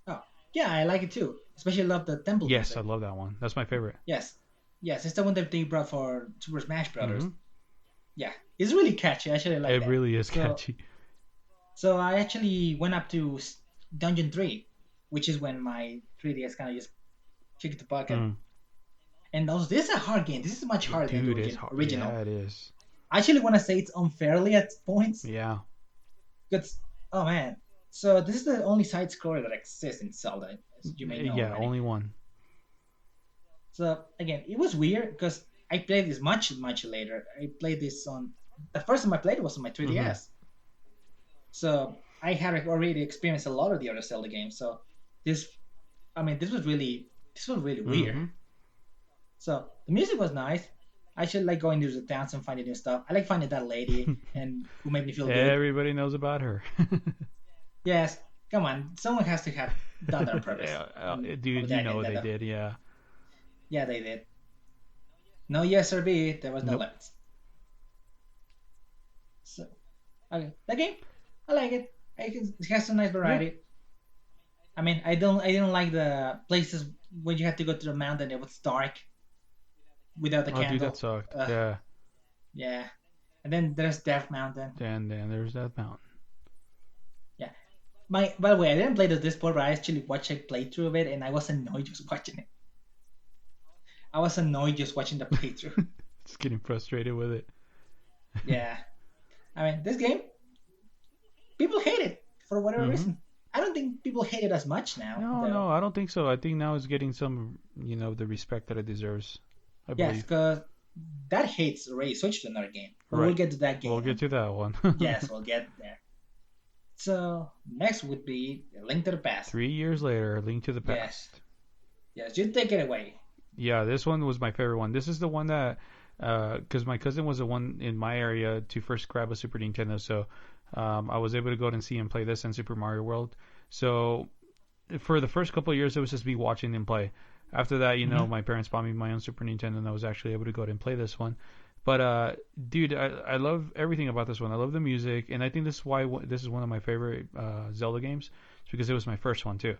Oh, yeah, I like it too. Especially love the temple Yes, I music. love that one. That's my favorite. Yes, yes, it's the one that they brought for Super Smash Brothers. Hmm. Yeah, it's really catchy. I actually like It that. really is So, catchy. so I actually went up to Dungeon 3, which is when my 3DS kind of just kicked the bucket. Mm. And also, this is a hard game. This is much harder than the Dude, it's hard. original. Yeah, it is. I actually want to say it's unfairly at points. Yeah. Because, oh man. So, this is the only side scroller that exists in Zelda, as you may know Yeah, already. only one. So, again, it was weird because I played this much, much later. I played this on. The first time I played it was on my Hmm. 3DS. So, I had already experienced a lot of the other Zelda games. So, this, I mean, this was really weird. Hmm. So the music was nice. I should like going to the towns and finding new stuff. I like finding that lady and who made me feel good. Everybody knows about her. Yes, come on, someone has to have done that on purpose. Yeah, On dude, you that know they Nintendo. did. Yeah. Yeah, they did. No yes or B, there was no Nope. limits. So okay, that game, I like it. It has some nice Yeah. variety. I mean, I didn't like the places when you had to go to the mountain. It was dark without the Oh, dude, that candle. sucked. Yeah. Yeah, and then there's Death Mountain. And then there's that mountain. Yeah. By the way, I didn't play this part, but I actually watched a playthrough of it, and I was annoyed just watching it. I was annoyed just watching the playthrough. Just getting frustrated with it. Yeah, I mean, this game, people hate it for whatever Hmm. reason. I don't think people hate it as much now, No, though. no, I don't think so. I think now it's getting some, the respect that it deserves. I Yes, believe. because that hate's already switched to another game. But we'll Right. get to that We'll get game. to that one. Yes, we'll get there. So next would be A Link to the Past. 3 years later, Link to the Yes, Past. yes, you take it away. Yeah, this one was my favorite one. This is the one that, because my cousin was the one in my area to first grab a Super Nintendo, so I was able to go out and see him play this in Super Mario World. So for the first couple of years, it was just me watching him play. After that, Hmm. my parents bought me my own Super Nintendo, and I was actually able to go out and play this one. But dude, I love everything about this one. I love the music, and I think this is why this is one of my favorite Zelda games. It's because it was my first one too.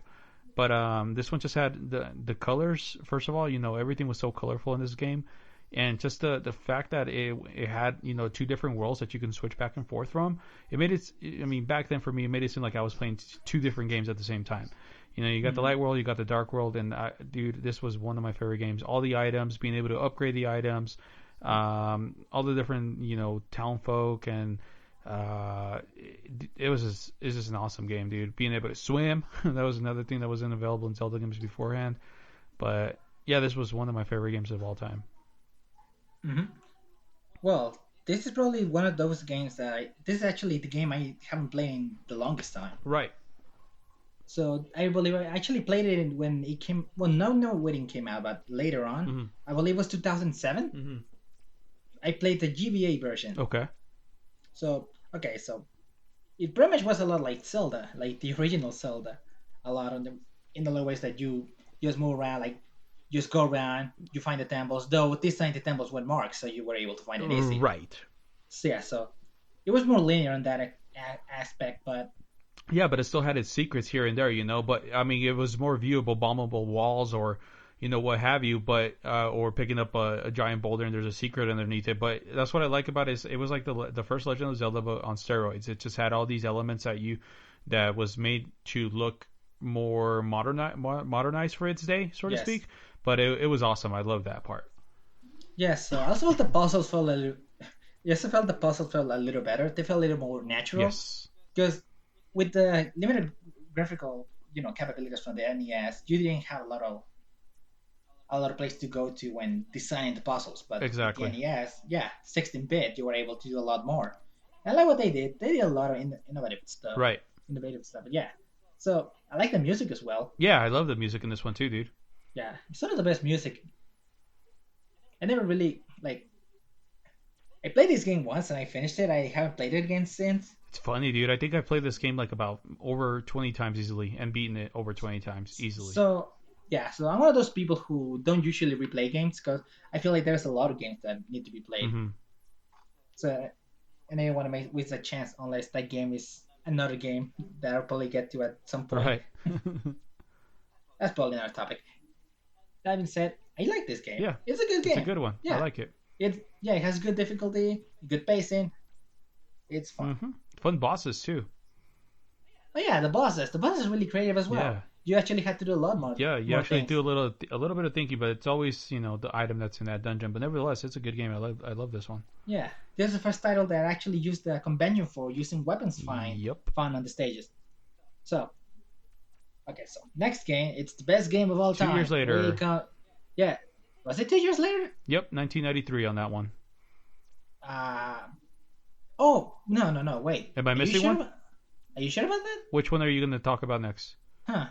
But this one just had the colors. First of all, everything was so colorful in this game. and just the fact that it had two different worlds that you can switch back and forth from. It made it. I mean, back then for me, it made it seem like I was playing two different games at the same time. You got the light world, you got the dark world, and dude, this was one of my favorite games. All the items, being able to upgrade the items, all the different town folk, and it's just an awesome game, dude. Being able to swim, that was another thing that wasn't available in Zelda games beforehand. But yeah, this was one of my favorite games of all time. Hmm. Well, this is probably one of those games this is actually the game I haven't played in the longest time. Right. So I believe I actually played it when it came. Well, no, when it came out, but later on, I believe it was 2007. I played the GBA version. Okay. So okay, so it pretty much was a lot like Zelda, like the original Zelda. A lot in the ways that you just move around, like just go around, you find the temples. Though this time the temples were marked, so you were able to find it easy. Right. So yeah, so it was more linear in that aspect, but yeah, but it still had its secrets here and there, But I mean, it was more viewable, bombable walls, or what have you. But or picking up a giant boulder and there's a secret underneath it. But that's what I like about it. Is it was like the first Legend of Zelda, but on steroids. It just had all these elements that was made to look more modernized for its day, so to speak. But it was awesome. I love that part. Yes, so I also felt the puzzles felt a little. Yes, I felt the puzzles felt a little better. They felt a little more natural. Yes. Because with the limited graphical, capabilities from the NES, you didn't have a lot of place to go to when designing the puzzles. But exactly. With the NES, 16-bit, you were able to do a lot more. I like what they did. They did a lot of innovative stuff. Right. Innovative stuff. But yeah. So I like the music as well. Yeah, I love the music in this one too, dude. Yeah, it's one of the best music. I never really I played this game once and I finished it. I haven't played it again since. It's funny, dude. I think I played this game like about over 20 times easily and beaten it over 20 times easily. So, yeah, so I'm one of those people who don't usually replay games because I feel like there's a lot of games that need to be played. So, and I don't want to waste a chance unless that game is another game that I'll probably get to at some point. Right. That's probably another topic. That being said, I like this game. Yeah. It's a good game. It's a good one. Yeah. I like it. It has good difficulty, good pacing. It's fun. Fun bosses too. Oh yeah, the bosses. The bosses are really creative as well. Yeah. You actually had to do a lot more. Yeah, you actually do a little bit of thinking, but it's always the item that's in that dungeon. But nevertheless, it's a good game. I love this one. Yeah, this is the first title that I actually used the convention for using weapons fun on the stages. So, okay, so next game, it's the best game of all time. 2 years later. Yeah, was it 2 years later? Yep, 1993 on that one. Oh, no, wait. Am I missing one? Are you sure about that? Which one are you going to talk about next? Huh.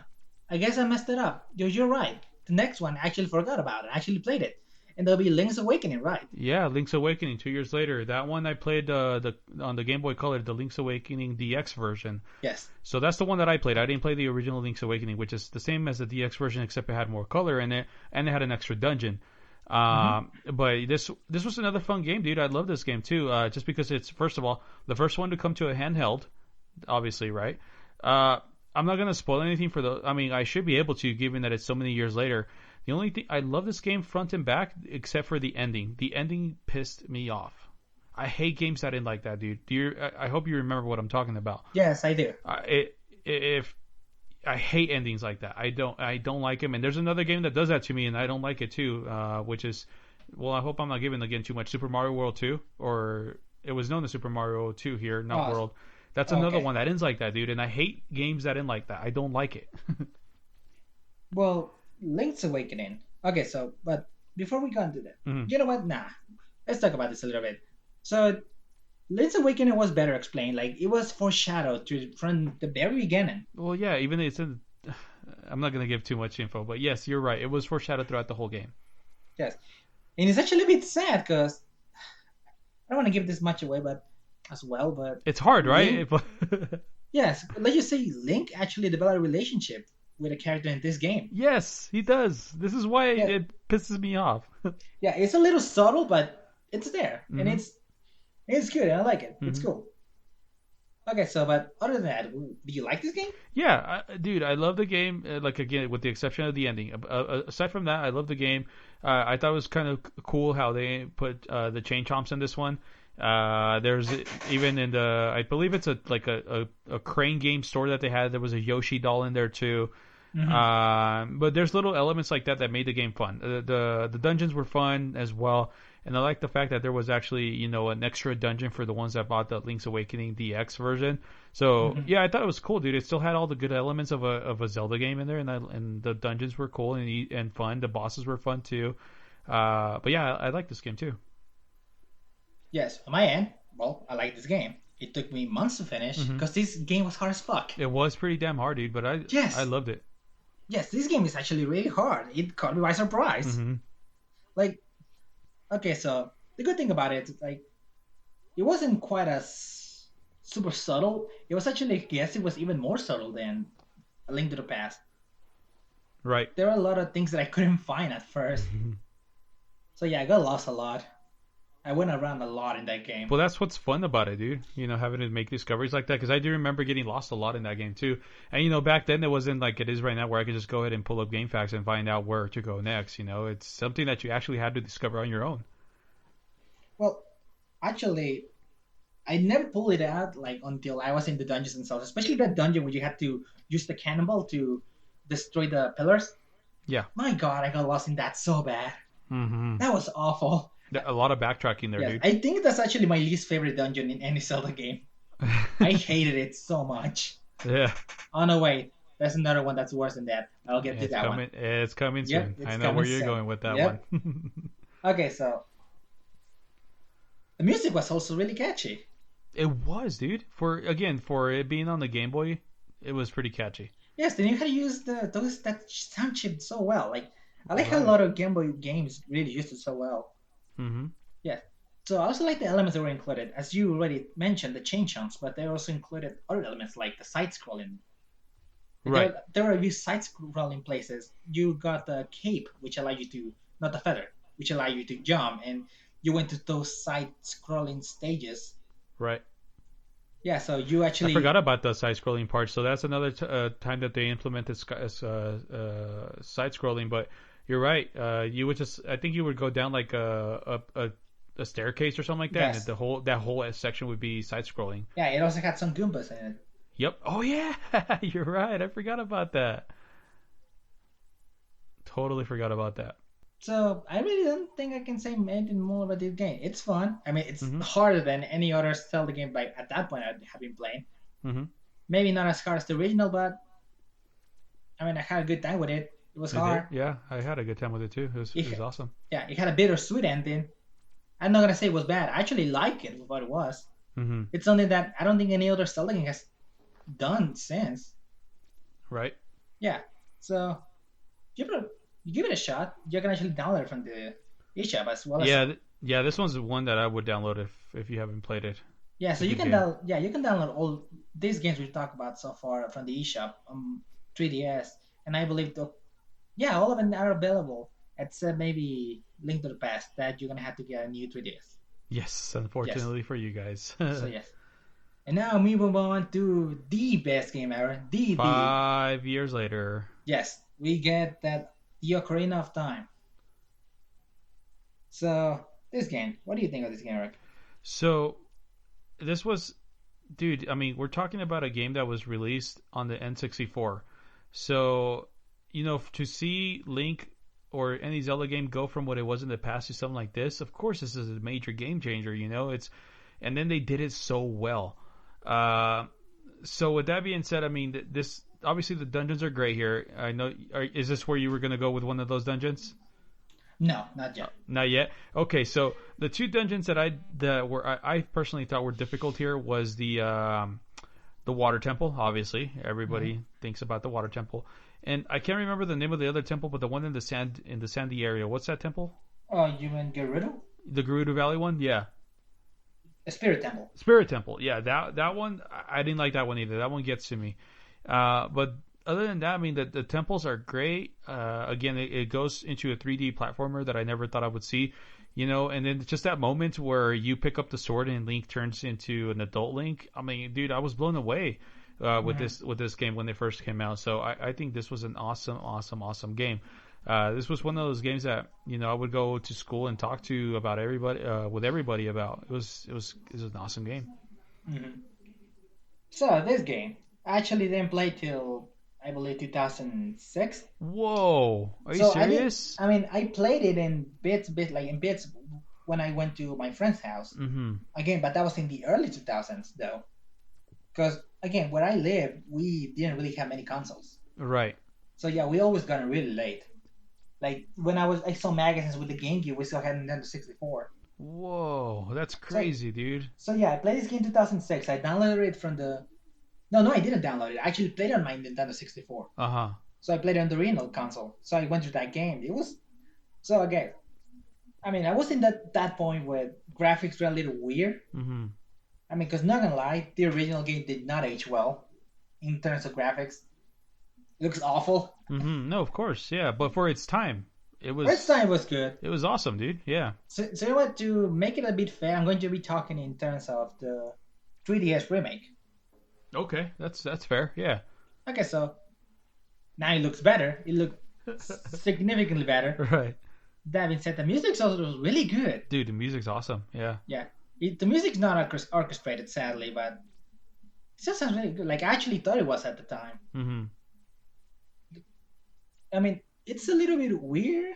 I guess I messed it up. You're right. The next one, I actually forgot about it. I actually played it. And there'll be Link's Awakening, right? Yeah, Link's Awakening, 2 years later. That one I played on the Game Boy Color, the Link's Awakening DX version. Yes. So that's the one that I played. I didn't play the original Link's Awakening, which is the same as the DX version, except it had more color in it, and it had an extra dungeon. But this was another fun game, dude. I love this game too. Just because it's, first of all, the first one to come to a handheld, obviously, right? I'm not gonna spoil anything I should be able to, given that it's so many years later. The only thing, I love this game front and back, except for the ending. The ending pissed me off. I hate games that end like that, dude. I hope you remember what I'm talking about. Yes, I do. I hate endings like that. I don't like them. And there's another game that does that to me, and I don't like it too. Which is, well, I hope I'm not giving again too much. Super Mario World 2, or it was known as Super Mario 2 here, not World. That's another one that ends like that, dude. And I hate games that end like that. I don't like it. Well, Link's Awakening. Okay, so but before we go into that, you know what? Nah, let's talk about this a little bit. So, Link's Awakening was better explained. Like, it was foreshadowed from the very beginning. Well, yeah, even it's in. I'm not going to give too much info, but yes, you're right. It was foreshadowed throughout the whole game. Yes. And it's actually a bit sad because I don't want to give this much away, but it's hard, right? Link, yes, let's just say Link actually developed a relationship with a character in this game. Yes, he does. This is why it pisses me off. Yeah, it's a little subtle, but it's there, and it's good. I like it. It's cool. Okay, so but other than that, do you like this game? Yeah, dude, I love the game. Like again, with the exception of the ending. Aside from that, I love the game. I thought it was kind of cool how they put the chain chomps in this one. There's even in the, I believe it's a crane game store that they had. There was a Yoshi doll in there too. Mm-hmm. But there's little elements like that that made the game fun. The dungeons were fun as well, and I like the fact that there was actually an extra dungeon for the ones that bought the Link's Awakening DX version. So Mm-hmm. yeah, I thought it was cool, dude. It still had all the good elements of a Zelda game in there, and the dungeons were cool and fun. The bosses were fun too. But yeah, I like this game too. Yes, on my end, well, I like this game. It took me months to finish Hmm. because this game was hard as fuck. It was pretty damn hard, dude, but I Yes, loved it. yes, this game is actually really hard. It caught me by surprise. Hmm. Like, okay, so the good thing about it, like, it wasn't quite as super subtle. It was actually, yes, it was even more subtle than A Link to the Past. Right. There are a lot of things that I couldn't find at first. So yeah, I got lost a lot. I went around a lot in that game. Well, that's what's fun about it, dude. Having to make discoveries like that. Because I do remember getting lost a lot in that game too. And back then it wasn't like it is right now, where I could just go ahead and pull up GameFAQs and find out where to go next. It's something that you actually had to discover on your own. Well, actually, I never pulled it out like until I was in the dungeons themselves, especially that dungeon where you had to use the cannonball to destroy the pillars. Yeah. My God, I got lost in that so bad. Mm-hmm. That was awful. A lot of backtracking there, Yes, dude. I think that's actually my least favorite dungeon in any Zelda game. I hated it so much. Yeah. Oh no, wait, there's another one that's worse than that. I'll get to It's that one. coming. It's coming Yep, soon. it's I know coming where you're soon. going with that Yep. one. Okay, so the music was also really catchy. It was, dude. For it being on the Game Boy, it was pretty catchy. Yes, they knew how to use that sound chip so well. Like I like how a Right. lot of Game Boy games really used it so well. Mm-hmm. Yeah. So I also like the elements that were included. As you already mentioned, the chain chunks, but they also included other elements like the side scrolling. Right. There were a few side scrolling places. You got the cape, which allow you to, not the feather, which allow you to jump, and you went to those side scrolling stages. Right. Yeah, so you I actually, forgot about the side-scrolling part. So that's another time that they implemented side-scrolling. But you're right. You would just, I think you would go down like a staircase or something like that, and yes. that whole section would be side-scrolling. Yeah, it also had some Goombas in it. Yep. Oh yeah, you're right. I forgot about that. Totally forgot about that. So I really don't think I can say anything more about this game. It's fun. I mean, it's Mhm. harder than any other Zelda game by at that point I have been playing. Mhm. Maybe not as hard as the original, but I mean, I had a good time with it. It was It did. hard. Yeah, I had a good time with it too. It was It, awesome. yeah, it had a bittersweet ending. I'm not gonna say it was bad. I actually like it for what it was. Mhm. It's something that I don't think any other Zelda game has done since. Right. Yeah. So you give it a shot. You can actually download it from the eShop as well as Yeah. Yeah. This one's one that I would download if you haven't played it. yeah. It's So a you good can game. you can download all these games we talked about so far from the eShop 3DS, and I believe yeah, all of them are available except maybe Link to the Past that you're gonna have to get a new 3DS. Yes, Yes. unfortunately for you guys. So yes. And now we move on to the best game ever. The 5 years later. yes, we get that the Ocarina of Time. So this game, what do you think of this game, Eric? So this was, dude. I mean, we're talking about a game that was released on the N64. So to see Link or any Zelda game go from what it was in the past to something like this, of course, this is a major game changer. And then they did it so well. Uh, so with that being said, I mean, this obviously the dungeons are great here. I know. Is this where you were going to go with one of those dungeons? No, not yet. Not yet. Okay, so the two dungeons that I personally thought were difficult here was the water temple. Obviously, Mm-hmm. everybody thinks about the water temple, and I can't remember the name of the other temple, but the one in the sandy area. What's that temple? Oh, you mean Gerudo? The Gerudo Valley one? Yeah, A Spirit Temple. Spirit Temple. Yeah, that one. I didn't like that one either. That one gets to me. But other than that, I mean, the temples are great. Again, it goes into a 3D platformer that I never thought I would see. you know, and then just that moment where you pick up the sword and Link turns into an adult Link. I mean, dude, I was blown away Hmm. with this game when they first came out. So I think this was an awesome game. This was one of those games that I would go to school and talk to about everybody with everybody about. It was an awesome game. Hmm. So this game I actually didn't play till I believe 2006. Whoa, are you So I didn't. serious? I mean, I played it in bit like in bits when I went to my friend's house Mm-hmm. again, but that was in the early 2000s though, because again, where I live, we didn't really have many consoles. Right. So yeah, we always got it really late. Like when I saw magazines with the Game Gear, we still had Nintendo 64. Whoa, that's So crazy, dude. so yeah, I played this game in 2006. I downloaded it from the no, I didn't download it. I actually played it on my Nintendo 64. Uh huh. So I played it on the original console. So I went through that game. It was so again. I mean, I was in that point where graphics were a little weird. Mm-hmm. I mean, because not gonna lie, the original game did not age well in terms of graphics. It looks awful. Mm-hmm. No, of course, yeah. But for its time, it First was time was good. it was awesome, dude. Yeah. So you know what? To make it a bit fair, I'm going to be talking in terms of the 3DS remake. Okay, that's fair. Yeah. Okay, so now it looks better. It looked significantly better. Right. That being said, the music also was really good. Dude, the music's awesome. Yeah. Yeah, the music's not orchestrated, sadly, but it still sounds really good. Like I actually thought it was at the time. Mm-hmm. I mean, it's a little bit weird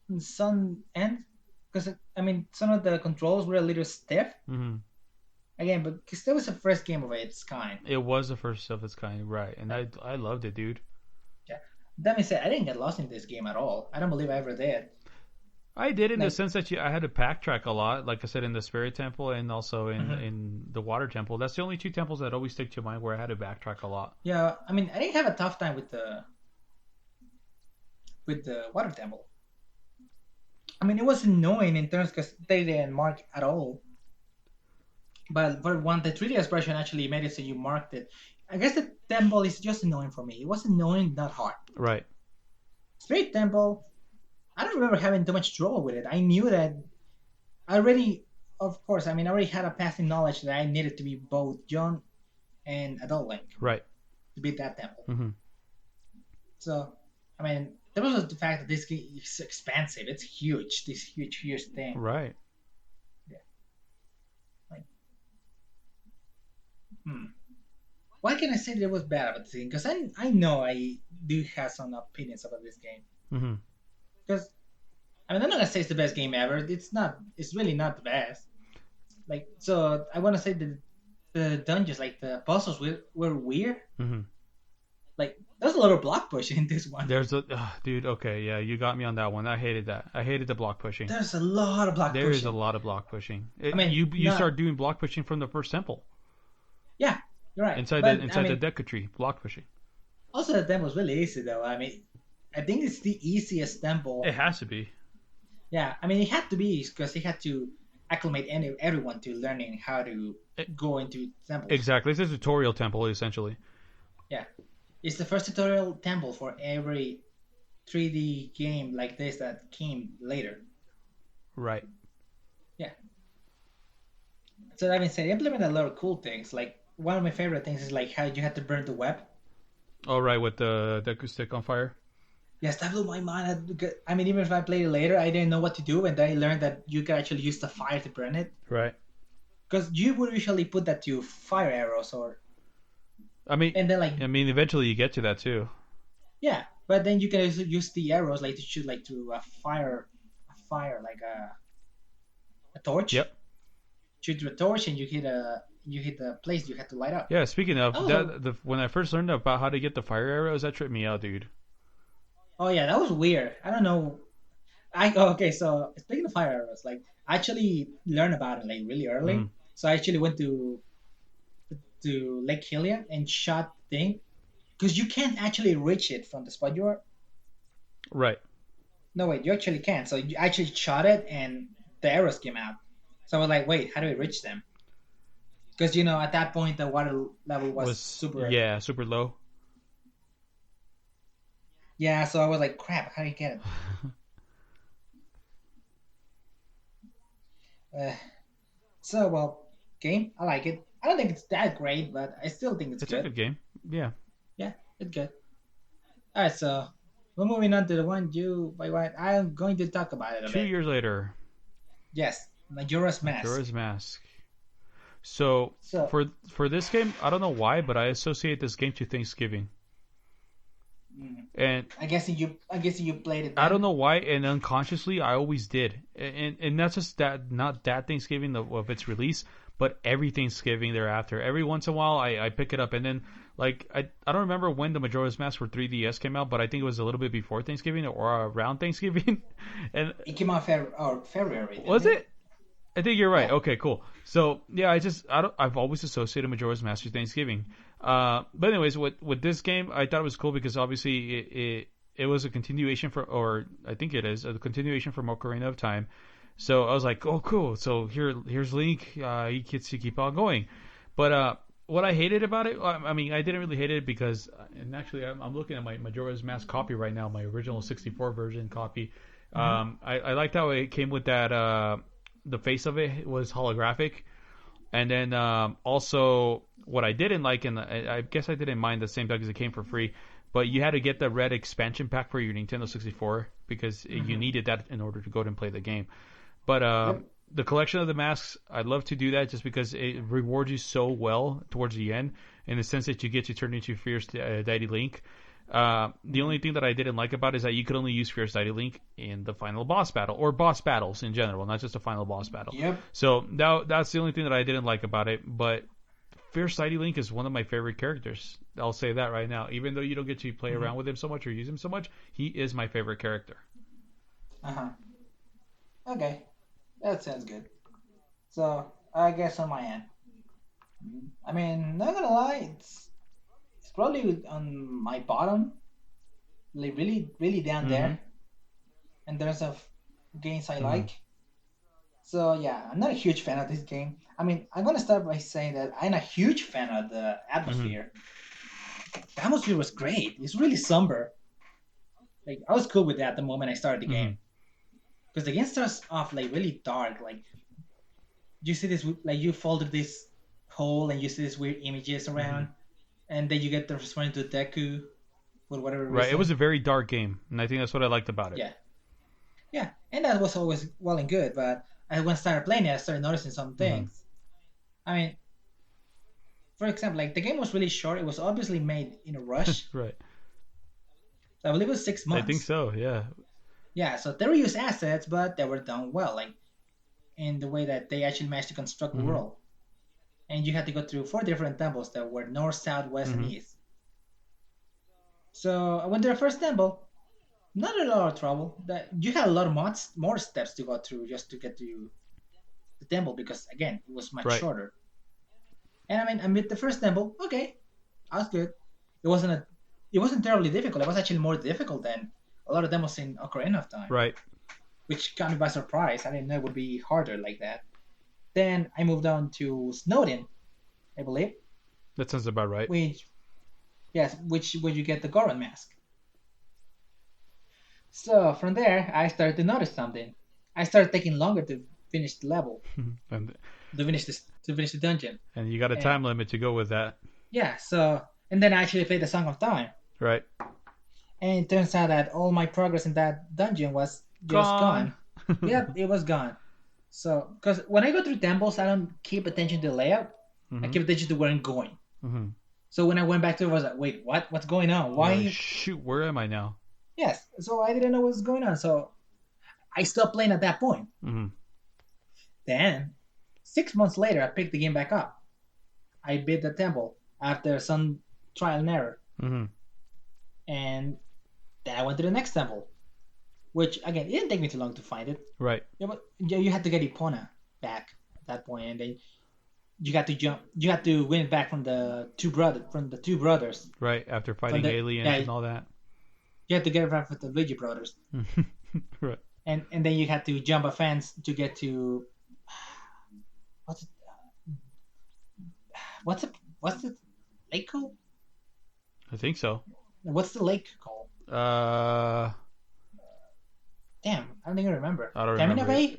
in some end because I mean some of the controls were a little stiff Mm-hmm. again, but because that was the first game of its kind. It was the first of its kind, right? And I loved it, dude. Yeah. That being said, I didn't get lost in this game at all. I don't believe I ever did. I did in the Like, sense that I had to backtrack a lot, like I said, in the Spirit Temple and also mhm. in the Water Temple. That's the only two temples that always stick to mind where I had to backtrack a lot. Yeah, I mean, I didn't have a tough time with the water temple. I mean, it was annoying in terms because they didn't mark at all. But for one, the 3DS version actually made it so you marked it. I guess the temple is just annoying for me. It was annoying, not hard. Right. Spirit Temple, I don't remember having too much trouble with it. I knew that I already, of course, I mean, I already had a passing knowledge that I needed to be both young and adult Link Right. to beat that temple. Mm-hmm. So, I mean, there was the fact that this game is expensive. It's huge. This huge thing. Right. Yeah. Like, hmm. Why can I say that it was bad about this game? Because I know I do have some opinions about this game. Mm-hmm. Because I mean, I'm not gonna say it's the best game ever. It's not. It's really not the best. Like, so I want to say that the dungeons, like the puzzles, were weird. Mm-hmm. Like, there's a lot of block push in this one. There's a dude. Okay, yeah, you got me on that one. I hated that. I hated the block pushing. There's a lot of block There is a pushing. lot of block pushing. I mean, You not start doing block pushing from the first temple yeah, you're right. inside But I the mean, Deku tree. Block pushing. also the temple was really easy though. I mean, I think it's the easiest It temple. has to be. Yeah, I mean, it had to be because he had to acclimate everyone to learning how to It, go into temples. exactly. It's a tutorial temple essentially. Yeah, it's the first tutorial temple for every 3D game like this that came later. Right. Yeah. So that being said, they implemented a lot of cool things. Like one of my favorite things is like how you had to burn the web. All right, with the Deku stick on fire. Yes, that blew my mind. I mean, even if I played it later, I didn't know what to do, and then I learned that you could actually use the fire to burn it. Right. Because you would usually put that to fire arrows, or and then like I mean, eventually you get to that too. yeah, but then you can also use the arrows like to shoot like to a fire like a torch. Yep. Shoot to a torch, and you hit the place you had to light up. Yeah. Speaking of That was a that, when I first learned about how to get the fire arrows, that tripped me out, dude. oh yeah, that was weird. I don't know. Okay, so speaking of fire arrows, like I actually learned about it like really Mm. early. So I actually went to Lake Hylia and shot the thing because you can't actually reach it from the spot you are. Right. No wait, you actually can. So you actually shot it and the arrows came out. So I was like, wait, how do we reach them? Because at that point the water level was Was super. yeah, super low. Yeah, so I was like, crap, how do you get it? Uh, so well, game. I like it. I don't think it's that great, but I still think it's It's a good. good game. Yeah, Yeah, it's good. All right, so we're moving on to the one you by what I'm going to talk about it a 2 years bit. later, Yes, Majora's Mask. Majora's Mask. So So, for this game, I don't know why, but I associate this game to Thanksgiving, mm, and I guess you played it I don't then. know why, and unconsciously I always did, and not just that, not that Thanksgiving of its release, but every Thanksgiving thereafter. Every once in a while, I pick it up, and then like I don't remember when the Majora's Mask for 3DS came out, but I think it was a little bit before Thanksgiving or around Thanksgiving, and It came out February, didn't was it? it? I think you're right. Yeah. Okay, cool. So yeah, I've always associated Majora's Mask with Thanksgiving. But anyways, with this game, I thought it was cool because obviously it was a continuation for, or I think it is a continuation from Ocarina of Time. So I was like, oh cool. So here's Link. He gets to keep on going. But what I hated about it, I mean, I didn't really hate it because, and actually, I'm looking at my Majora's Mask copy right now, my original 64 version copy. Hmm. I liked how it came with that. The face of it was holographic, and then also what I didn't like, and I guess I didn't mind the same time because it came for free, but you had to get the red expansion pack for your Nintendo 64 because you Hmm. needed that in order to go and play the game. But Yep. the collection of the masks, I'd love to do that just because it rewards you so well towards the end, in the sense that you get to turn into Fierce Deity Link. The Hmm. only thing that I didn't like about it is that you could only use Fierce Deity Link in the final boss battle, or boss battles in general, not just the final boss battle. Yep. So that's the only thing that I didn't like about it. But Fierce Deity Link is one of my favorite characters. I'll say that right now. Even though you don't get to play Hmm. around with him so much or use him so much, he is my favorite character. Uh huh. Okay, that sounds good. So I guess on my end, I mean, not gonna lie, it's probably on my bottom, like really, really down Mm-hmm. there, in terms of games I Mm-hmm. like. So yeah, I'm not a huge fan of this game. I mean, I'm gonna start by saying that I'm a huge fan of the Mm-hmm. atmosphere. The atmosphere was great. It's really somber. Like I was cool with that the moment I started the Mm-hmm. game, because the game starts off like really dark. Like you see this, like you fall through this hole and you see these weird images Mm-hmm. around, and then you get transformed into Deku for whatever Right. It was reason. a very dark game, and I think that's what I liked about it. Yeah, yeah, and that was always well and good. But when I started playing it, I started noticing some Mm-hmm. things. I mean, for example, like the game was really short. It was obviously made in a rush. Right. I believe it was six I think months. so. Yeah. Yeah, so they reused assets, but they were done well, like in the way that they actually managed to construct the Mm-hmm. world. And you had to go through four different temples that were north, south, west, and Mm-hmm. east. So I went to the first temple. Not a lot of trouble. That you had a lot of more steps to go through just to get to the temple because again it was much Right. shorter. And I mean, I met the first temple. Okay, I was good. It wasn't a, it wasn't terribly difficult. It was actually more difficult than a lot of demos in Ocarina of Time, Right. which caught me by surprise. I didn't know it would be harder like that. Then I moved on to Snowden, I believe, That sounds about right. which yes, which where you get the Goron mask. So from there, I started to notice something. I started taking longer to finish the level, and to finish the dungeon. and you got a And time limit to go with that. yeah, so and then I actually played the Song of Time, Right. and it turns out that all my progress in that dungeon was just Gone. gone. Yep, it was gone. So because when I go through temples, I don't keep attention to the layout. I Mm-hmm. keep attention to where I'm going. Mm-hmm. So when I went back to it, I was like, wait, what? What's going on? You're like, Why? shoot, where am I now? Yes. So I didn't know what was going on. So I stopped playing at that point. Mm-hmm. Then 6 months later, I picked the game back up. I beat the temple after some trial and error, Mm-hmm. and then I went to the next temple, which again it didn't take me too long to find it. Right. Yeah, but you had to get Epona back at that point, and then you got to jump. You had to win it back from the two brothers. Right. After From fighting the aliens yeah, and all that. you had to get it back from the Luigi brothers, Right. and then you had to jump a fence to get to what's it, what's the lake called? I think so. What's the lake called? Uh, Damn, I don't even remember. I don't Termina remember. Bay?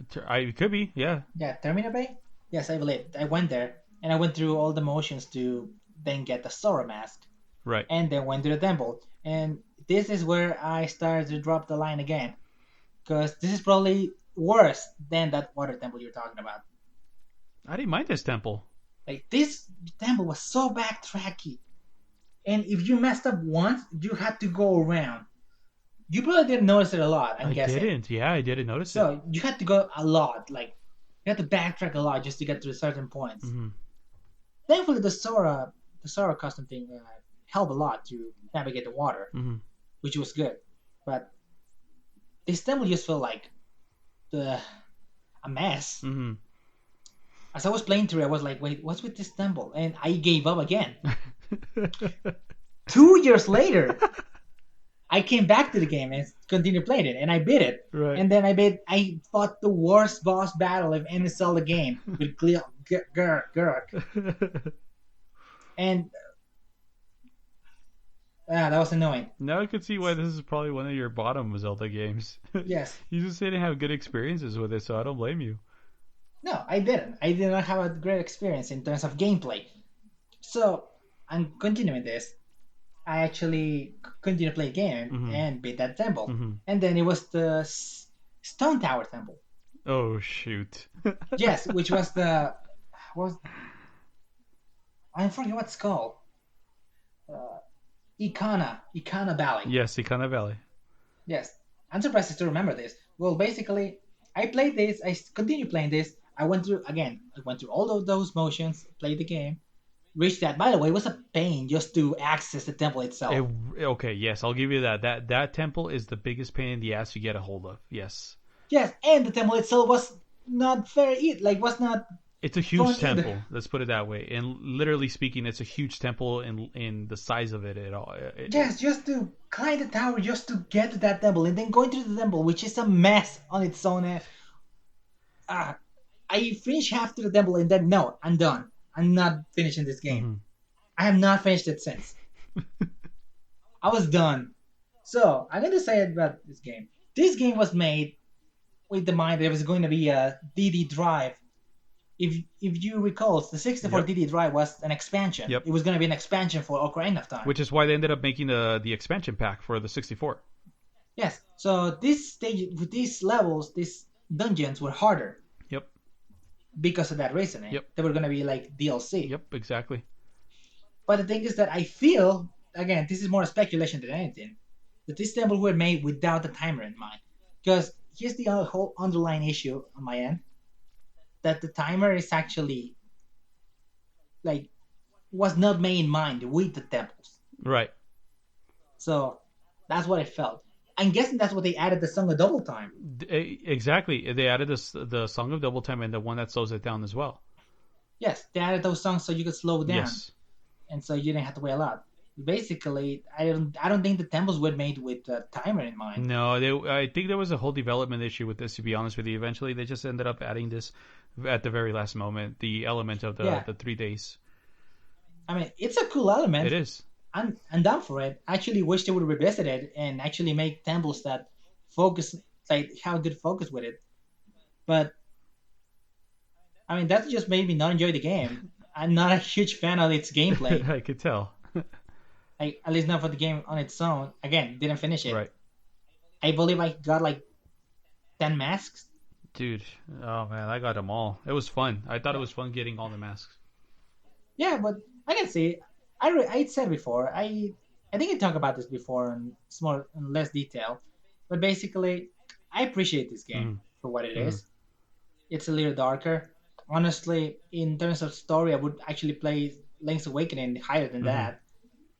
It could be, yeah. Yeah, Termina Bay? Yes, I believe. I went there, and I went through all the motions to then get the Sora mask, Right. and then went to the temple. And this is where I started to drop the line again, because this is probably worse than that water temple you're talking about. I didn't mind this temple. Like, this temple was so backtracky, and if you messed up once, you had to go around. You probably didn't notice it a lot, I'm I guessing. didn't. Yeah, I didn't notice it. So you had to go a lot, like you had to backtrack a lot just to get to certain points. Hmm. Thankfully, the Sora custom thing helped a lot to navigate the water, Hmm. which was good. But this temple just felt like the a mess. Hmm. As I was playing through, I was like, "Wait, what's with this temple?" And I gave up again. 2 years later, I came back to the game and continued playing it, and I beat it. Right. And then I fought the worst boss battle of any Zelda game with Gurk, and that was annoying. Now I can see why this is probably one of your bottom Zelda games. Yes, You just didn't have good experiences with it, so I don't blame you. no, I didn't. I did not have a great experience in terms of gameplay. So I'm continuing this. I actually continued to play the game Hmm. and beat that temple, Hmm. and then it was the Stone Tower temple. Oh shoot. Yes, which was the was I forget what it's called. Uh, Ikana Valley. Yes, Ikana Valley. Yes, I'm surprised I still remember this. Well, basically, I played this. I continued playing this. I went through again. I went through all of those motions, played the game, reached that. By the way, it was a pain just to access the temple It, itself. okay, yes, I'll give you that. That temple is the biggest pain in the ass to get a hold of. Yes. Yes, and the temple itself was not very like was not It's a huge fun either. temple. Let's put it that way. And literally speaking, it's a huge temple in the size of it at all. Yes, just to climb the tower, just to get to that temple, and then going to the temple, which is a mess on its own. Ah, I finished half to the temple, and then no, I'm done. I'm not finishing this game. Hmm. I have not finished it since. I was done. So I'm going to say about this game. This game was made with the mind that it was going to be a DD drive. If you recall, the 64 Yep. DD drive was an expansion. Yep. It was going to be an expansion for Ocarina of Time. Which is why they ended up making the expansion pack for the 64. Yes. So this stage with these levels, these dungeons were harder Yep. because of that reasoning. Yep. They were going to be like DLC. Yep. Exactly. But the thing is that I feel, again, this is more speculation than anything, that these temples were made without the timer in mind. Because here's the whole underlying issue on my end, that the timer is actually like was not made in mind with the temples. Right. So that's what I felt. I'm guessing that's what they added the song of double time. Exactly. They added the Song of Double Time and the one that slows it down as well. Yes, they added those songs so you could slow down, Yes. and so you didn't have to wait a lot. Basically, I don't think the temples were made with the timer in mind. No, I think there was a whole development issue with this. To be honest with you, eventually they just ended up adding this at the very last moment, the element of Yeah, the 3 days. I mean it's a cool It element. is. I'm down for it. I actually wish they would revisit it and actually make temples that focus, like have good focus with it. But I mean that just made me not enjoy the game. I'm not a huge fan of its gameplay. I could tell. Like at least not for the game on its own. Again, didn't finish it. Right, I believe I got like 10 masks. dude. Oh man, I got them all. It was fun. I thought it Yeah, was fun getting all the masks. yeah, but I can see. I said before. I think I talked about this before in less detail. But basically, I appreciate this game Hmm. for what it Hmm. is. It's a little darker. Honestly, in terms of story, I would actually play Link's Awakening higher than Hmm. that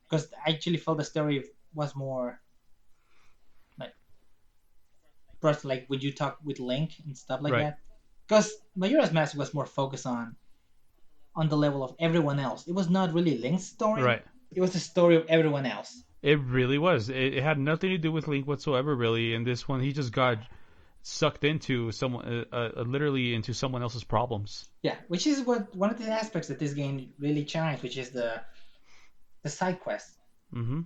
because I actually felt the story was more like personal, like when you talk with Link and stuff like Right, that. Because Majora's Mask was more focused on the level of everyone else. It was not really Link's story. right. It was the story of everyone else. It really was. It had nothing to do with Link whatsoever, really. In this one, he just got sucked into someone, literally into someone else's problems. Yeah, which is what one of the aspects that this game really shines, which is the side quests. Hmm.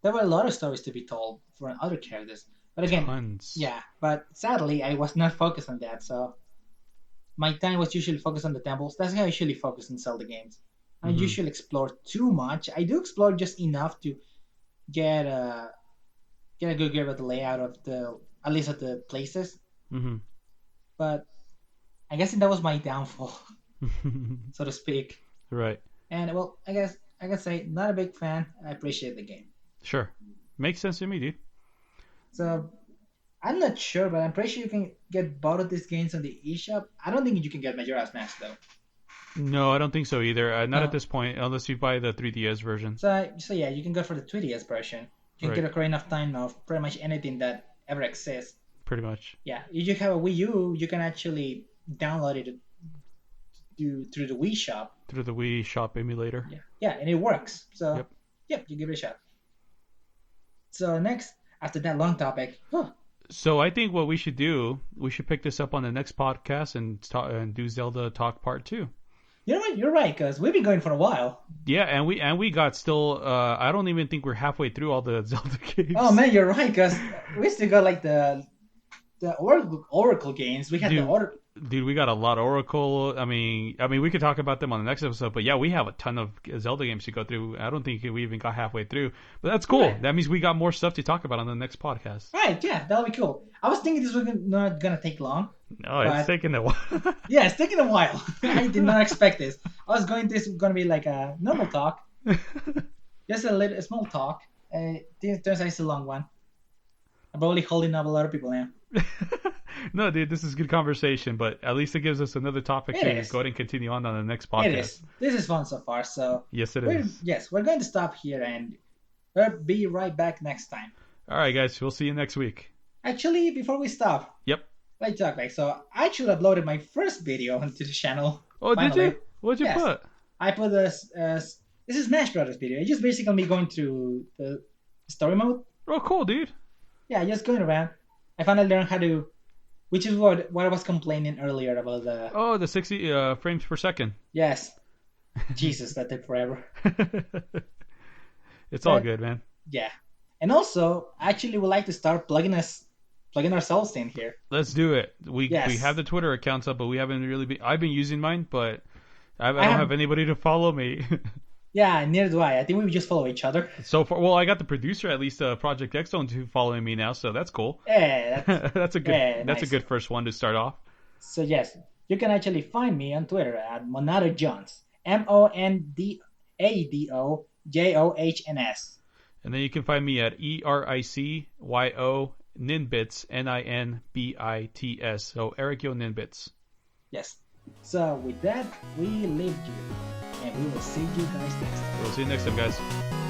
There were a lot of stories to be told for other characters. But again, Tons. yeah. But sadly, I was not focused on that. So my time was usually focused on the temples. That's how I usually focus in Zelda games. I don't Mm-hmm. usually explore too much. I do explore just enough to get a get a good grip of the layout of the at least of the places. But I guess that was my downfall, Mm-hmm. so to speak. Right. And well, I guess I can say not a big fan. I appreciate the game. Sure. Makes sense to me, dude. So I'm not sure, but I'm pretty sure you can get both of these games on the eShop. I don't think you can get Majora's Mask though. No, I don't think so either. Not at No. this point, unless you buy the 3DS version. So yeah, you can go for the 3DS version. You can Right. get a Ocarina of Time of pretty much anything that ever exists. Pretty much. Yeah, if you have a Wii U, you can actually download it through the Wii Shop. Through the Wii Shop emulator. Yeah, and it works. So Yep. yep, you give it a shot. So next, after that long topic, So I think what we should do, we should pick this up on the next podcast and do Zelda Talk Part 2. you know what? You're right, because we've been going for a while. Yeah, and we got still. I don't even think we're halfway through all the Zelda games. Oh man, you're right, because we still got like the Oracle games. We had the Dude, order. dude, we got a lot of Oracle. I mean, we could talk about them on the next episode. But yeah, we have a ton of Zelda games to go through. I don't think we even got halfway through. But that's cool. Right. That means we got more stuff to talk about on the next podcast. Right, yeah, that'll be cool. I was thinking this was not gonna take long. Oh, it's taking a while. Yeah, it's taking a while. I did not expect this. I was going this was gonna be like a normal talk, just a small talk. This turns out it's a long one. I'm probably holding up a lot of people now. No, dude, this is good conversation. But at least it gives us another topic It to is. go ahead and continue on the next podcast. It is. This is fun so far. So Yes, it is. we're going to stop here and we'll be right back next time. All right, guys. We'll see you next week. Actually, before we stop, Yep. let's talk back. So I actually uploaded my first video onto the channel. Oh, finally. did you? What'd you Yes. put? I put this. This is Smash Brothers video. It's just basically me going through the story mode. Oh, cool, dude. Yeah, just going around. I finally learned how to, which is what I was complaining earlier about the. Oh, the 60 frames per second. Yes. Jesus, that took forever. It's all But- good, man. Yeah, and also I actually would like to start plugging ourselves in here. Let's do it. We Yes. have the Twitter accounts up, but we haven't really been. I've been using mine, but I don't have- have anybody to follow me. Yeah, neither do I. I think we just follow each other. So far, well, I got the producer at least, Project X Zone, to following me now, so that's cool. Yeah, that's, That's a good. Yeah, that's a nice. good first one to start off. so yes, you can actually find me on Twitter at Monado Jones. MONDADOJOHNS. And then you can find me at ERICYO Ninbits NINBITS. So Ericyo Ninbits. Yes. So with that, we leave you, and we will see you guys next time. We'll see you next time, guys.